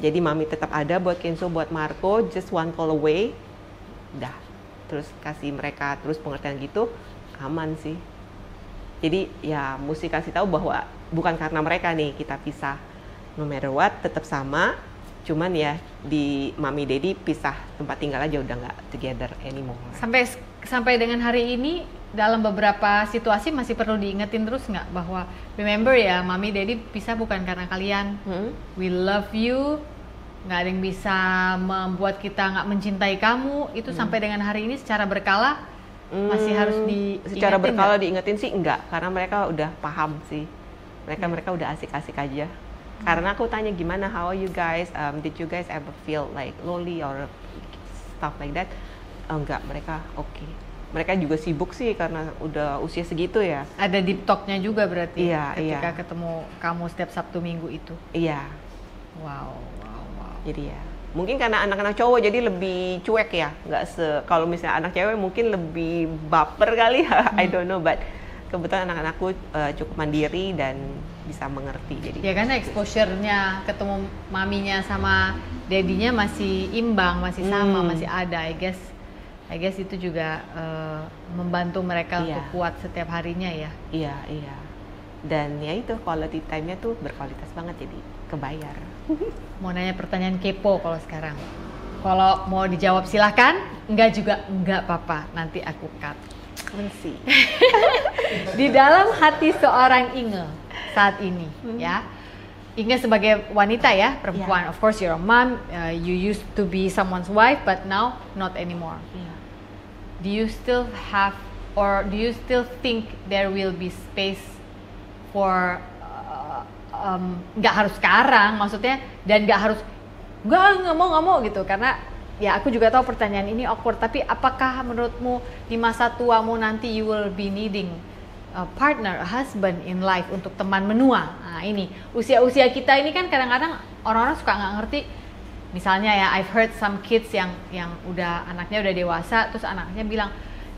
[SPEAKER 3] Jadi Mami tetap ada buat Kenzo, buat Marco, just one call away. Dah. Terus kasih mereka terus pengertian gitu, aman sih. Jadi ya mesti kasih tahu bahwa bukan karena mereka nih kita pisah. No matter what, tetap sama. Cuman ya di mami daddy pisah tempat tinggal aja, udah nggak together anymore.
[SPEAKER 1] Sampai dengan hari ini dalam beberapa situasi masih perlu diingetin terus nggak bahwa remember ya, mami daddy pisah bukan karena kalian. We love you. Nggak ada yang bisa membuat kita nggak mencintai kamu. Itu sampai dengan hari ini secara berkala masih harus diingetin.
[SPEAKER 3] Secara berkala diingetin sih enggak, karena mereka udah paham sih. Mereka udah asik-asik aja. Karena aku tanya gimana, how are you guys? Did you guys ever feel like lonely or stuff like that? Enggak, mereka oke. Mereka juga sibuk sih karena udah usia segitu ya.
[SPEAKER 1] Ada deep talk-nya juga berarti.
[SPEAKER 3] Iya,
[SPEAKER 1] ketika ketemu kamu setiap Sabtu Minggu itu.
[SPEAKER 3] Iya.
[SPEAKER 1] Wow.
[SPEAKER 3] Jadi ya, mungkin karena anak-anak cowok jadi lebih cuek ya. Kalau misalnya anak cewek mungkin lebih baper kali ya. I don't know, but kebetulan anak-anakku cukup mandiri dan bisa mengerti. Jadi
[SPEAKER 1] ya karena exposure-nya ketemu maminya sama daddy-nya masih imbang, masih sama, masih ada. I guess itu juga membantu mereka untuk kuat setiap harinya ya.
[SPEAKER 3] Iya. Dan ya itu quality time-nya tuh berkualitas banget, jadi kebayar.
[SPEAKER 1] Mau nanya pertanyaan kepo kalau sekarang. Kalau mau dijawab silahkan, enggak juga enggak apa-apa, nanti aku cut.
[SPEAKER 3] Mensi.
[SPEAKER 1] Di dalam hati seorang Inge saat ini, ya. Inge sebagai wanita ya, perempuan. Of course you're a mom, you used to be someone's wife, but now not anymore. Do you still have, or do you still think there will be space for nggak harus sekarang, maksudnya, dan nggak harus nggak mau gitu, karena ya aku juga tahu pertanyaan ini awkward, tapi apakah menurutmu di masa tuamu nanti you will be needing a partner, a husband in life untuk teman menua? Nah ini usia kita ini kan kadang-kadang orang-orang suka nggak ngerti. Misalnya ya, I've heard some kids yang udah anaknya udah dewasa, terus anaknya bilang,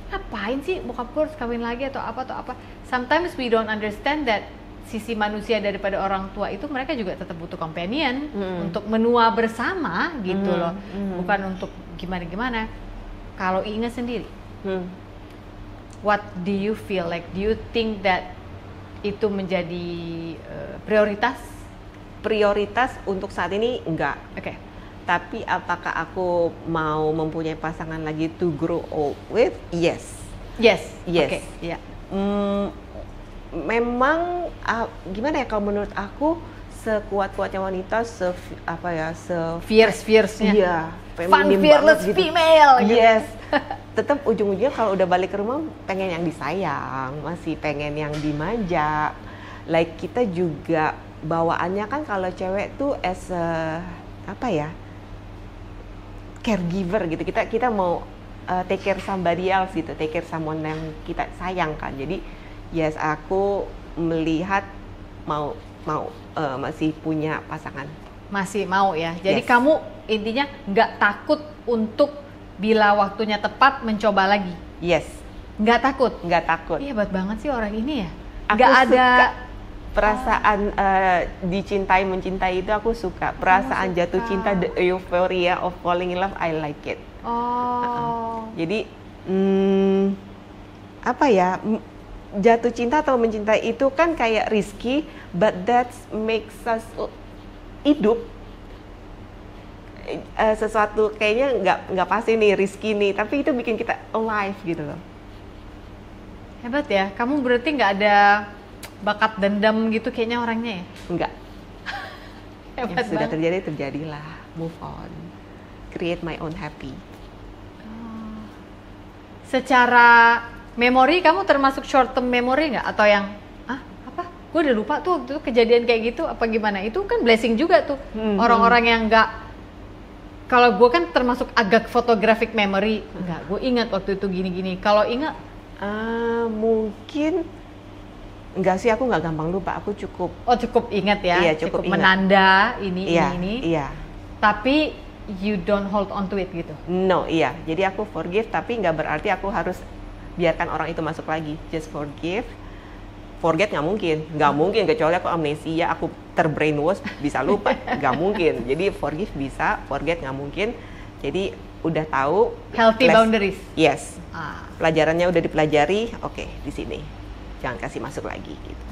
[SPEAKER 1] ngapain sih bokap gue harus kawin lagi atau apa. Sometimes we don't understand that sisi manusia daripada orang tua itu, mereka juga tetap butuh companion untuk menua bersama gitu loh, bukan untuk gimana-gimana. Kalau Inge sendiri, what do you feel like? Do you think that itu menjadi prioritas?
[SPEAKER 3] Prioritas untuk saat ini enggak.
[SPEAKER 1] Oke.
[SPEAKER 3] Tapi apakah aku mau mempunyai pasangan lagi to grow old with? Yes.
[SPEAKER 1] Oke. Ya.
[SPEAKER 3] Memang gimana ya, kalau menurut aku sekuat-kuatnya wanita,
[SPEAKER 1] fierce-nya.
[SPEAKER 3] Iya,
[SPEAKER 1] fun, fearless
[SPEAKER 3] gitu.
[SPEAKER 1] Female.
[SPEAKER 3] Yes. Tetap ujung-ujungnya kalau udah balik ke rumah pengen yang disayang, masih pengen yang dimanja. Like kita juga bawaannya kan kalau cewek tuh as caregiver gitu. Kita mau take care somebody else gitu, take care someone yang kita sayang kan. Jadi yes, aku melihat masih punya pasangan.
[SPEAKER 1] Masih mau ya. Jadi kamu intinya nggak takut untuk bila waktunya tepat mencoba lagi.
[SPEAKER 3] Yes.
[SPEAKER 1] Nggak takut. Iya, hebat banget sih orang ini ya. Nggak ada
[SPEAKER 3] perasaan dicintai mencintai itu aku suka. Perasaan jatuh cinta, the euphoria of falling in love, I like it. Jadi jatuh cinta atau mencintai itu kan kayak risky, but that makes us hidup. Sesuatu kayaknya nggak pasti nih, risky nih, tapi itu bikin kita alive gitu loh.
[SPEAKER 1] Hebat ya, kamu berarti nggak ada bakat dendam gitu kayaknya orangnya ya?
[SPEAKER 3] Enggak.
[SPEAKER 1] Hebat
[SPEAKER 3] Yang sudah
[SPEAKER 1] banget.
[SPEAKER 3] terjadilah, move on, create my own happy.
[SPEAKER 1] Secara memori kamu termasuk short term memory nggak? Atau yang gue udah lupa tuh waktu itu kejadian kayak gitu apa gimana? Itu kan blessing juga tuh. Orang-orang yang nggak, kalau gue kan termasuk agak photographic memory, nggak, gue ingat waktu itu gini-gini. Kalau ingat
[SPEAKER 3] mungkin enggak sih, aku nggak gampang lupa, aku cukup
[SPEAKER 1] ingat ya.
[SPEAKER 3] Iya, cukup ingat.
[SPEAKER 1] Menanda ini.
[SPEAKER 3] Iya.
[SPEAKER 1] Tapi you don't hold on to it gitu.
[SPEAKER 3] No, iya. Jadi aku forgive, tapi nggak berarti aku harus biarkan orang itu masuk lagi. Just forgive. Forget nggak mungkin, kecuali aku amnesia, aku terbrainwash, bisa lupa, nggak mungkin. Jadi forgive bisa, forget nggak mungkin. Jadi udah tahu.
[SPEAKER 1] Healthy boundaries.
[SPEAKER 3] Yes. Pelajarannya udah dipelajari, oke, di sini. Jangan kasih masuk lagi gitu.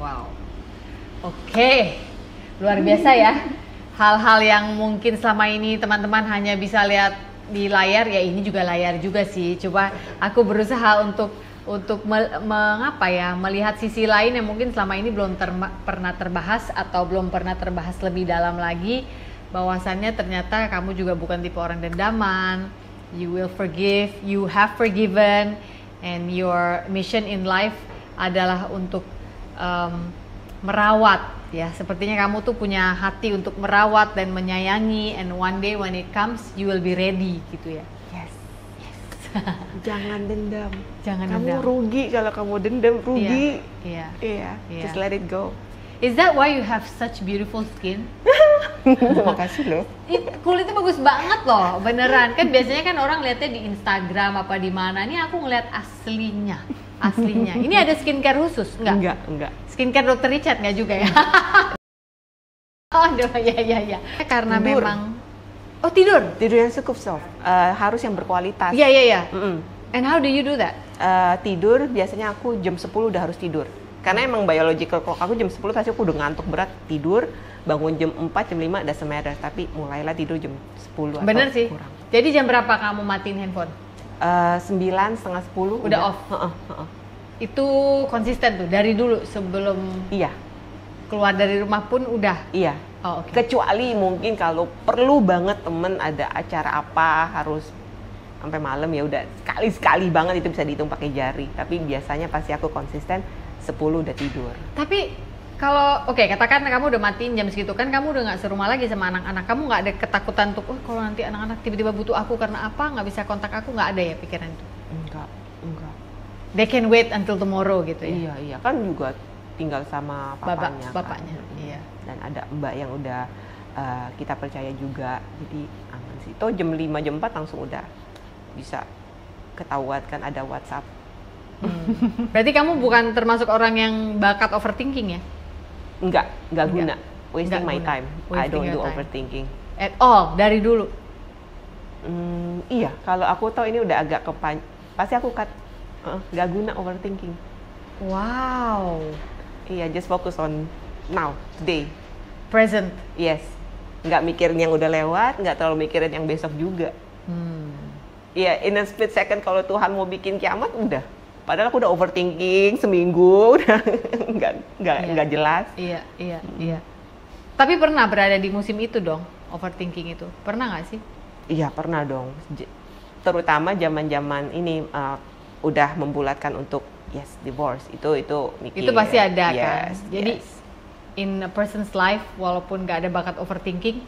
[SPEAKER 1] Wow. Oke. Luar biasa ya. hal-hal yang mungkin selama ini teman-teman hanya bisa lihat di layar, ya ini juga layar juga sih. Coba aku berusaha untuk melihat sisi lain yang mungkin selama ini belum pernah terbahas atau belum pernah terbahas lebih dalam lagi, bahwasannya ternyata kamu juga bukan tipe orang dendaman. You will forgive, you have forgiven, and your mission in life adalah untuk merawat, ya. Sepertinya kamu tuh punya hati untuk merawat dan menyayangi, and one day when it comes you will be ready gitu ya.
[SPEAKER 3] Yes. Jangan dendam.
[SPEAKER 1] Jangan
[SPEAKER 3] kamu
[SPEAKER 1] dendam.
[SPEAKER 3] rugi kalau kamu dendam, rugi.
[SPEAKER 1] Iya.
[SPEAKER 3] Iya. Just let it go.
[SPEAKER 1] Is that why you have such beautiful skin?
[SPEAKER 3] Makasih loh.
[SPEAKER 1] Kulitnya bagus banget loh, beneran. Kan biasanya kan orang lihatnya di Instagram apa di mana. Ini aku ngeliat aslinya. Ini ada skincare khusus? Enggak. Skincare Dr. Richard nggak juga ya? Oh, ya. Karena
[SPEAKER 3] tidur.
[SPEAKER 1] memang. Oh, tidur
[SPEAKER 3] yang cukup soft. Harus yang berkualitas.
[SPEAKER 1] Iya. And how do you do that?
[SPEAKER 3] Tidur biasanya aku jam 10 udah harus tidur. Karena emang biological clock aku jam 10 pasti aku udah ngantuk berat, tidur, bangun jam 4, jam 5 doesn't matter, tapi mulailah tidur jam 10
[SPEAKER 1] Bener
[SPEAKER 3] atau
[SPEAKER 1] sih.
[SPEAKER 3] kurang.
[SPEAKER 1] Jadi jam berapa kamu matiin handphone?
[SPEAKER 3] 9, setengah 10
[SPEAKER 1] Udah off? Itu konsisten tuh, dari dulu sebelum
[SPEAKER 3] Iya.
[SPEAKER 1] keluar dari rumah pun udah?
[SPEAKER 3] Iya.
[SPEAKER 1] Oh, oke.
[SPEAKER 3] Kecuali mungkin kalau perlu banget temen ada acara apa harus sampai malam, ya udah sekali banget itu bisa dihitung pakai jari. Tapi biasanya pasti aku konsisten 10 udah tidur.
[SPEAKER 1] Tapi kalau katakan kamu udah matiin jam segitu, kan kamu udah nggak serumah lagi sama anak-anak, kamu nggak ada ketakutan untuk kalau nanti anak-anak tiba-tiba butuh aku karena apa, nggak bisa kontak aku, nggak ada ya pikiran itu?
[SPEAKER 3] Enggak.
[SPEAKER 1] They can wait until tomorrow gitu ya?
[SPEAKER 3] Iya, kan juga tinggal sama papanya.
[SPEAKER 1] Bapaknya,
[SPEAKER 3] kan.
[SPEAKER 1] iya.
[SPEAKER 3] Dan ada mbak yang udah kita percaya juga, jadi aman sih. Toh jam 5, jam 4 langsung udah bisa ketahuan kan ada WhatsApp.
[SPEAKER 1] Berarti kamu bukan termasuk orang yang bakat overthinking ya?
[SPEAKER 3] Enggak guna. Wasting my time. I
[SPEAKER 1] Wasting
[SPEAKER 3] don't
[SPEAKER 1] your
[SPEAKER 3] do
[SPEAKER 1] time.
[SPEAKER 3] overthinking.
[SPEAKER 1] At all, dari dulu?
[SPEAKER 3] Iya, kalau aku tahu ini udah agak pasti aku cut. Nggak guna overthinking.
[SPEAKER 1] Wow.
[SPEAKER 3] Iya, just focus on now, today.
[SPEAKER 1] Present?
[SPEAKER 3] Yes. Nggak mikirin yang udah lewat, nggak terlalu mikirin yang besok juga. Iya, in a split second kalau Tuhan mau bikin kiamat, udah. Padahal aku udah overthinking seminggu, udah nggak jelas.
[SPEAKER 1] Iya. Tapi pernah berada di musim itu dong, overthinking itu? Pernah nggak sih?
[SPEAKER 3] Iya, pernah dong. Terutama zaman-zaman ini udah membulatkan untuk divorce. Itu mikir.
[SPEAKER 1] Itu pasti ada
[SPEAKER 3] yes,
[SPEAKER 1] kan? Jadi
[SPEAKER 3] yes.
[SPEAKER 1] In a person's life, walaupun nggak ada bakat overthinking,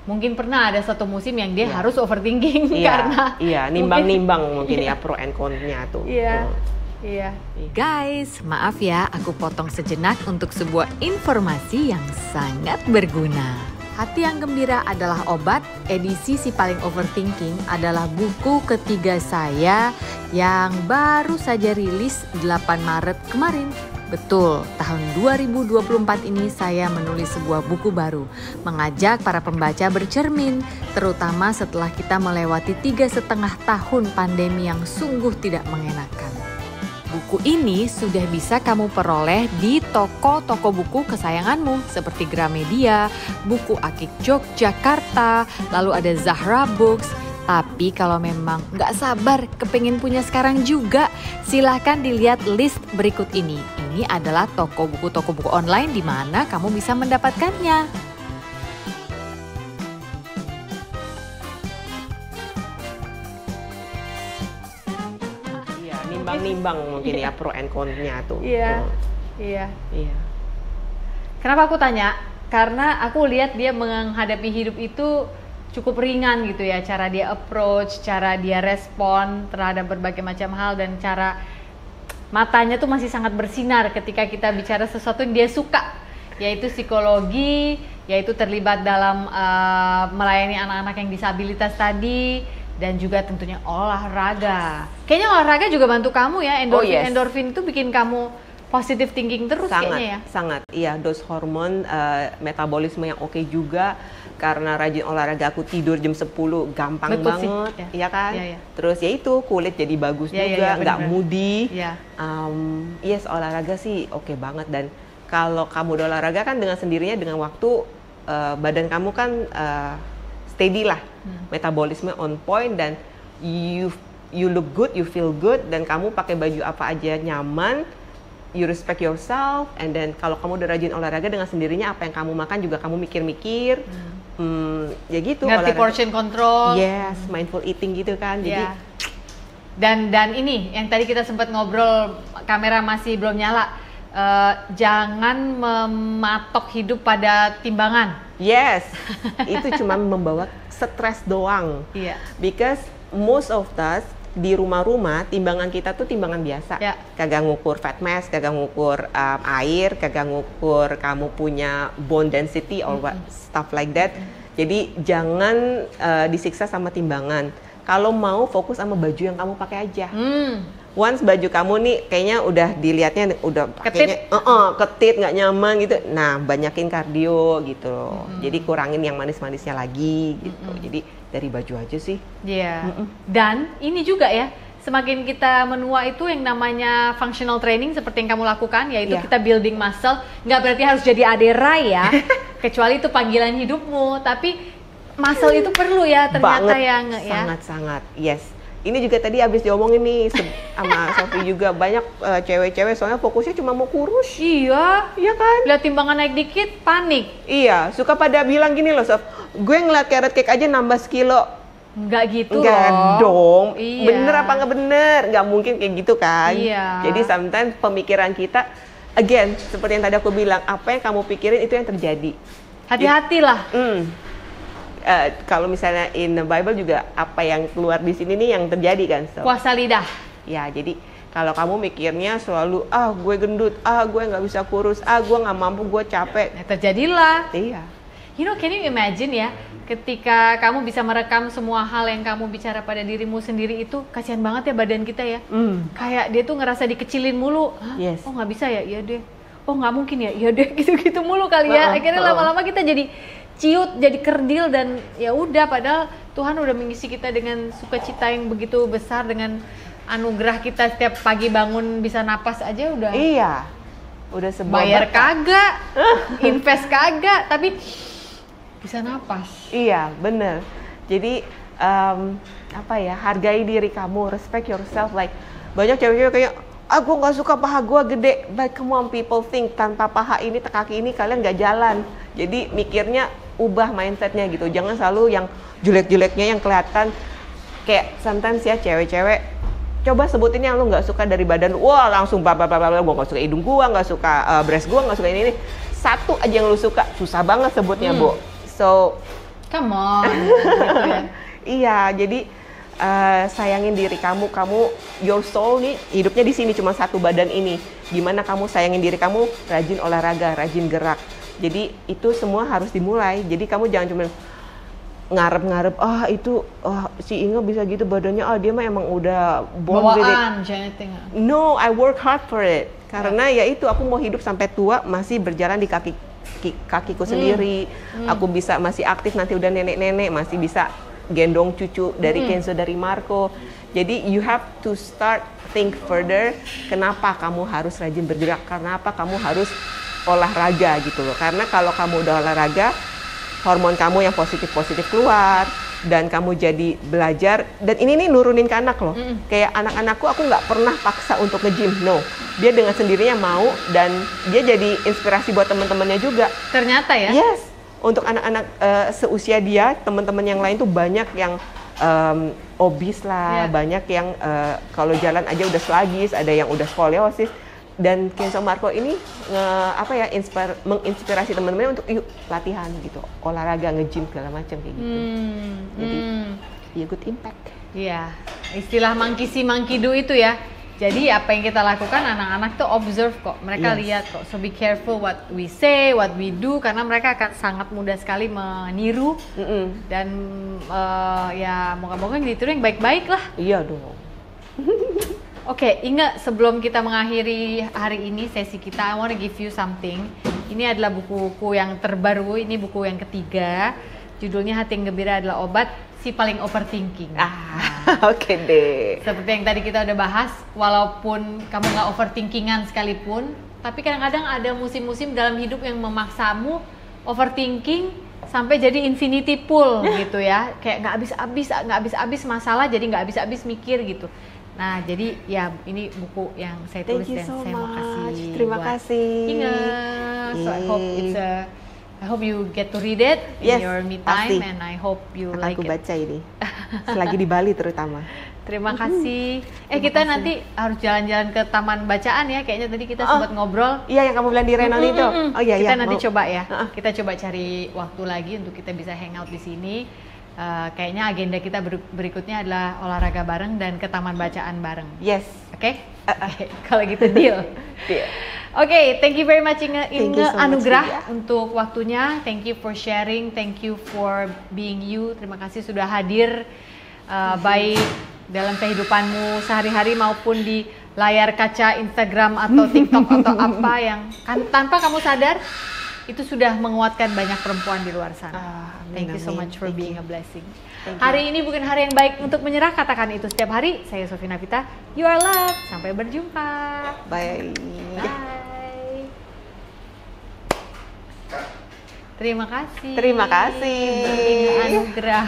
[SPEAKER 1] mungkin pernah ada satu musim yang dia harus overthinking karena
[SPEAKER 3] nimbang-nimbang mungkin ya pro and con-nya tuh.
[SPEAKER 1] Iya. Guys, maaf ya aku potong sejenak untuk sebuah informasi yang sangat berguna. Hati yang Gembira Adalah Obat, edisi Si Paling Overthinking adalah buku ketiga saya yang baru saja rilis 8 Maret kemarin. Betul, tahun 2024 ini saya menulis sebuah buku baru, mengajak para pembaca bercermin, terutama setelah kita melewati 3,5 tahun pandemi yang sungguh tidak mengenakan. Buku ini sudah bisa kamu peroleh di toko-toko buku kesayanganmu seperti Gramedia, Buku Akik Yogyakarta, lalu ada Zahra Books. Tapi kalau memang nggak sabar kepengen punya sekarang juga, silahkan dilihat list berikut ini. Ini adalah toko buku online di mana kamu bisa mendapatkannya.
[SPEAKER 3] Iya, nimbang-nimbang mungkin ya pro and con-nya tuh.
[SPEAKER 1] Iya. Kenapa aku tanya? Karena aku lihat dia menghadapi hidup itu cukup ringan gitu ya, cara dia approach, cara dia respon terhadap berbagai macam hal, dan cara matanya tuh masih sangat bersinar ketika kita bicara sesuatu yang dia suka, yaitu psikologi, yaitu terlibat dalam melayani anak-anak yang disabilitas tadi, dan juga tentunya olahraga. Kayaknya olahraga juga bantu kamu ya, endorfin itu bikin kamu positive thinking terus kayaknya ya.
[SPEAKER 3] Sangat, iya, dos hormon, metabolisme yang oke juga. Karena rajin olahraga, aku tidur jam 10 gampang banget, iya kan? Ya. Terus ya itu kulit jadi bagus juga, nggak moody. Yes, olahraga sih oke banget. Dan kalau kamu udah olahraga kan dengan sendirinya dengan waktu badan kamu kan steady lah, metabolisme on point, dan you look good, you feel good, dan kamu pakai baju apa aja nyaman, you respect yourself, and then kalau kamu udah rajin olahraga, dengan sendirinya apa yang kamu makan juga kamu mikir-mikir, ya gitu.
[SPEAKER 1] Ngerti
[SPEAKER 3] olahraga.
[SPEAKER 1] portion control.
[SPEAKER 3] Yes, mindful eating gitu kan, jadi
[SPEAKER 1] Ya. Dan ini yang tadi kita sempat ngobrol, kamera masih belum nyala. Jangan mematok hidup pada timbangan.
[SPEAKER 3] yes, itu cuma membawa stres doang.
[SPEAKER 1] Iya.
[SPEAKER 3] Because most of us di rumah-rumah timbangan kita tuh timbangan biasa,
[SPEAKER 1] Ya.
[SPEAKER 3] kagak ngukur fat mass, kagak ngukur air, kagak ngukur kamu punya bone density or what, stuff like that. Jadi jangan disiksa sama timbangan. Kalau mau fokus sama baju yang kamu pakai aja. Once baju kamu nih kayaknya udah dilihatnya udah pakainya ketit, nggak nyaman gitu. Nah, banyakin kardio gitu. Jadi kurangin yang manis-manisnya lagi gitu. Jadi dari baju aja sih.
[SPEAKER 1] Iya. Dan ini juga ya, semakin kita menua itu yang namanya functional training seperti yang kamu lakukan, yaitu
[SPEAKER 3] Iya.
[SPEAKER 1] kita building muscle. Nggak berarti harus jadi Adera ya, kecuali itu panggilan hidupmu. Tapi muscle itu perlu ya ternyata
[SPEAKER 3] Banget,
[SPEAKER 1] ya.
[SPEAKER 3] sangat-sangat, yes. Ini juga tadi abis diomongin nih sama Sofi juga, banyak cewek-cewek soalnya fokusnya cuma mau kurus.
[SPEAKER 1] Iya.
[SPEAKER 3] Iya kan?
[SPEAKER 1] Lihat timbangan naik dikit, panik.
[SPEAKER 3] Iya, suka pada bilang gini loh Sof, gue ngeliat carrot cake aja nambah sekilo.
[SPEAKER 1] Nggak gitu
[SPEAKER 3] Enggak
[SPEAKER 1] loh.
[SPEAKER 3] dong,
[SPEAKER 1] Iya.
[SPEAKER 3] bener apa nggak bener? Nggak mungkin kayak gitu kan.
[SPEAKER 1] Iya.
[SPEAKER 3] Jadi sometimes pemikiran kita, again, seperti yang tadi aku bilang, apa yang kamu pikirin itu yang terjadi.
[SPEAKER 1] Hati-hatilah.
[SPEAKER 3] Kalau misalnya in the Bible juga, apa yang keluar di sini nih yang terjadi kan. So,
[SPEAKER 1] Puasa lidah.
[SPEAKER 3] ya jadi kalau kamu mikirnya selalu, gue gendut, gue nggak bisa kurus, gue nggak mampu, gue capek.
[SPEAKER 1] Ya, terjadilah.
[SPEAKER 3] Iya.
[SPEAKER 1] You know, can you imagine ya, ketika kamu bisa merekam semua hal yang kamu bicara pada dirimu sendiri itu, kasihan banget ya badan kita ya. Kayak dia tuh ngerasa dikecilin mulu. Hah?
[SPEAKER 3] Yes.
[SPEAKER 1] Oh nggak bisa ya? Iya deh. Oh nggak mungkin ya? Iya deh. Gitu-gitu mulu kali ya. Akhirnya lama-lama kita jadi ciut, jadi kerdil, dan ya udah, padahal Tuhan udah mengisi kita dengan sukacita yang begitu besar, dengan anugerah kita setiap pagi bangun bisa napas aja udah.
[SPEAKER 3] Iya. Udah sebuah
[SPEAKER 1] Bayar
[SPEAKER 3] berkat.
[SPEAKER 1] kagak, invest kagak, tapi bisa napas.
[SPEAKER 3] Iya, bener. Jadi apa ya, hargai diri kamu, respect yourself. Like banyak cewek-cewek kayak, gue nggak suka paha gue gede. But come on, people think tanpa paha ini, kaki ini kalian nggak jalan. Jadi mikirnya ubah mindsetnya gitu. Jangan selalu yang jelek-jeleknya yang kelihatan. Kayak sometimes ya cewek-cewek, coba sebutin yang lu nggak suka dari badan lu. Wah langsung bla bla bla bla. Gue nggak suka hidung gue, nggak suka breast gue, nggak suka ini. Satu aja yang lu suka, susah banget sebutnya, Bu. So,
[SPEAKER 1] Come on. Gitu ya.
[SPEAKER 3] iya, jadi sayangin diri kamu, your soul nih hidupnya di sini cuma satu badan ini. Gimana kamu sayangin diri kamu, rajin olahraga, rajin gerak. Jadi itu semua harus dimulai. Jadi kamu jangan cuma ngarep-ngarep, si Inge bisa gitu badannya, dia mah emang udah born with it.
[SPEAKER 1] Bawaan genetik.
[SPEAKER 3] No, I work hard for it. Karena ya itu, aku mau hidup sampai tua masih berjalan di kakiku sendiri. Aku bisa masih aktif nanti udah nenek-nenek, masih bisa gendong cucu dari Kenzo, dari Marco. Jadi you have to start think further. Kenapa kamu harus rajin bergerak? Kenapa kamu harus olahraga gitu loh? Karena kalau kamu udah olahraga, hormon kamu yang positif-positif keluar, dan kamu jadi belajar. Dan ini nih nurunin ke anak loh. Kayak anak-anakku, aku nggak pernah paksa untuk nge-gym. No, dia dengan sendirinya mau, dan dia jadi inspirasi buat teman-temannya juga.
[SPEAKER 1] Ternyata ya.
[SPEAKER 3] Yes, untuk anak-anak seusia dia, teman-teman yang lain tuh banyak yang obes lah, banyak yang kalau jalan aja udah sluggish, ada yang udah skoliosis. Dan Kenzo Marco ini menginspirasi teman-temannya untuk yuk latihan gitu, olahraga, nge-gym segala macam kayak gitu. Jadi ya good impact.
[SPEAKER 1] Iya, istilah monkey see monkey do itu ya. Jadi apa yang kita lakukan, anak-anak tuh observe kok, mereka lihat kok. So be careful what we say, what we do, karena mereka akan sangat mudah sekali meniru. Dan ya moga-moga yang ditiru yang baik-baik lah.
[SPEAKER 3] Iya dong.
[SPEAKER 1] Oke, Inge, sebelum kita mengakhiri hari ini sesi kita, I want to give you something. Ini adalah buku-buku yang terbaru, ini buku yang ketiga. Judulnya Hati yang Gembira Adalah Obat, Si Paling Overthinking.
[SPEAKER 3] Oke deh.
[SPEAKER 1] Seperti yang tadi kita udah bahas, walaupun kamu nggak overthinkingan sekalipun, tapi kadang-kadang ada musim-musim dalam hidup yang memaksamu overthinking sampai jadi infinity pool gitu ya, kayak nggak habis-habis masalah, jadi nggak habis-habis mikir gitu. Nah, jadi ya ini buku yang saya tulis dan saya mau kasih.
[SPEAKER 3] Terima kasih.
[SPEAKER 1] Ingat. So I hope you get to read it in your me time,
[SPEAKER 3] pasti.
[SPEAKER 1] and I hope you
[SPEAKER 3] Akan
[SPEAKER 1] like
[SPEAKER 3] aku
[SPEAKER 1] it.
[SPEAKER 3] baca ini. Selagi di Bali terutama.
[SPEAKER 1] Terima kasih.
[SPEAKER 3] kasih.
[SPEAKER 1] Kita nanti harus jalan-jalan ke taman bacaan ya. Kayaknya tadi kita sempat ngobrol.
[SPEAKER 3] Iya, yang kamu bilang di Renon itu. Oh iya,
[SPEAKER 1] Kita
[SPEAKER 3] iya.
[SPEAKER 1] nanti
[SPEAKER 3] mau.
[SPEAKER 1] coba ya. Kita coba cari waktu lagi untuk kita bisa hangout di sini. Kayaknya agenda kita berikutnya adalah olahraga bareng dan ke taman bacaan bareng.
[SPEAKER 3] Yes.
[SPEAKER 1] Oke? Oke, kalau gitu deal.
[SPEAKER 3] Deal.
[SPEAKER 1] Oke, thank you very much Inge
[SPEAKER 3] Thank you so much,
[SPEAKER 1] Anugrah
[SPEAKER 3] Lydia.
[SPEAKER 1] untuk waktunya. Thank you for sharing, thank you for being you. Terima kasih sudah hadir baik dalam kehidupanmu sehari-hari maupun di layar kaca Instagram atau TikTok atau apa yang tanpa kamu sadar itu sudah menguatkan banyak perempuan di luar sana. Thank you so much for being a blessing. Hari ini bukan hari yang baik untuk menyerah, katakan itu setiap hari. Saya Sofi Navita, you are loved. Sampai berjumpa.
[SPEAKER 3] Bye.
[SPEAKER 1] Bye. Terima kasih.
[SPEAKER 3] Terima kasih.
[SPEAKER 1] Inge Anugrah.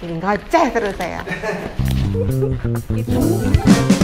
[SPEAKER 3] Ini ngoceh terus saya.
[SPEAKER 1] Itu.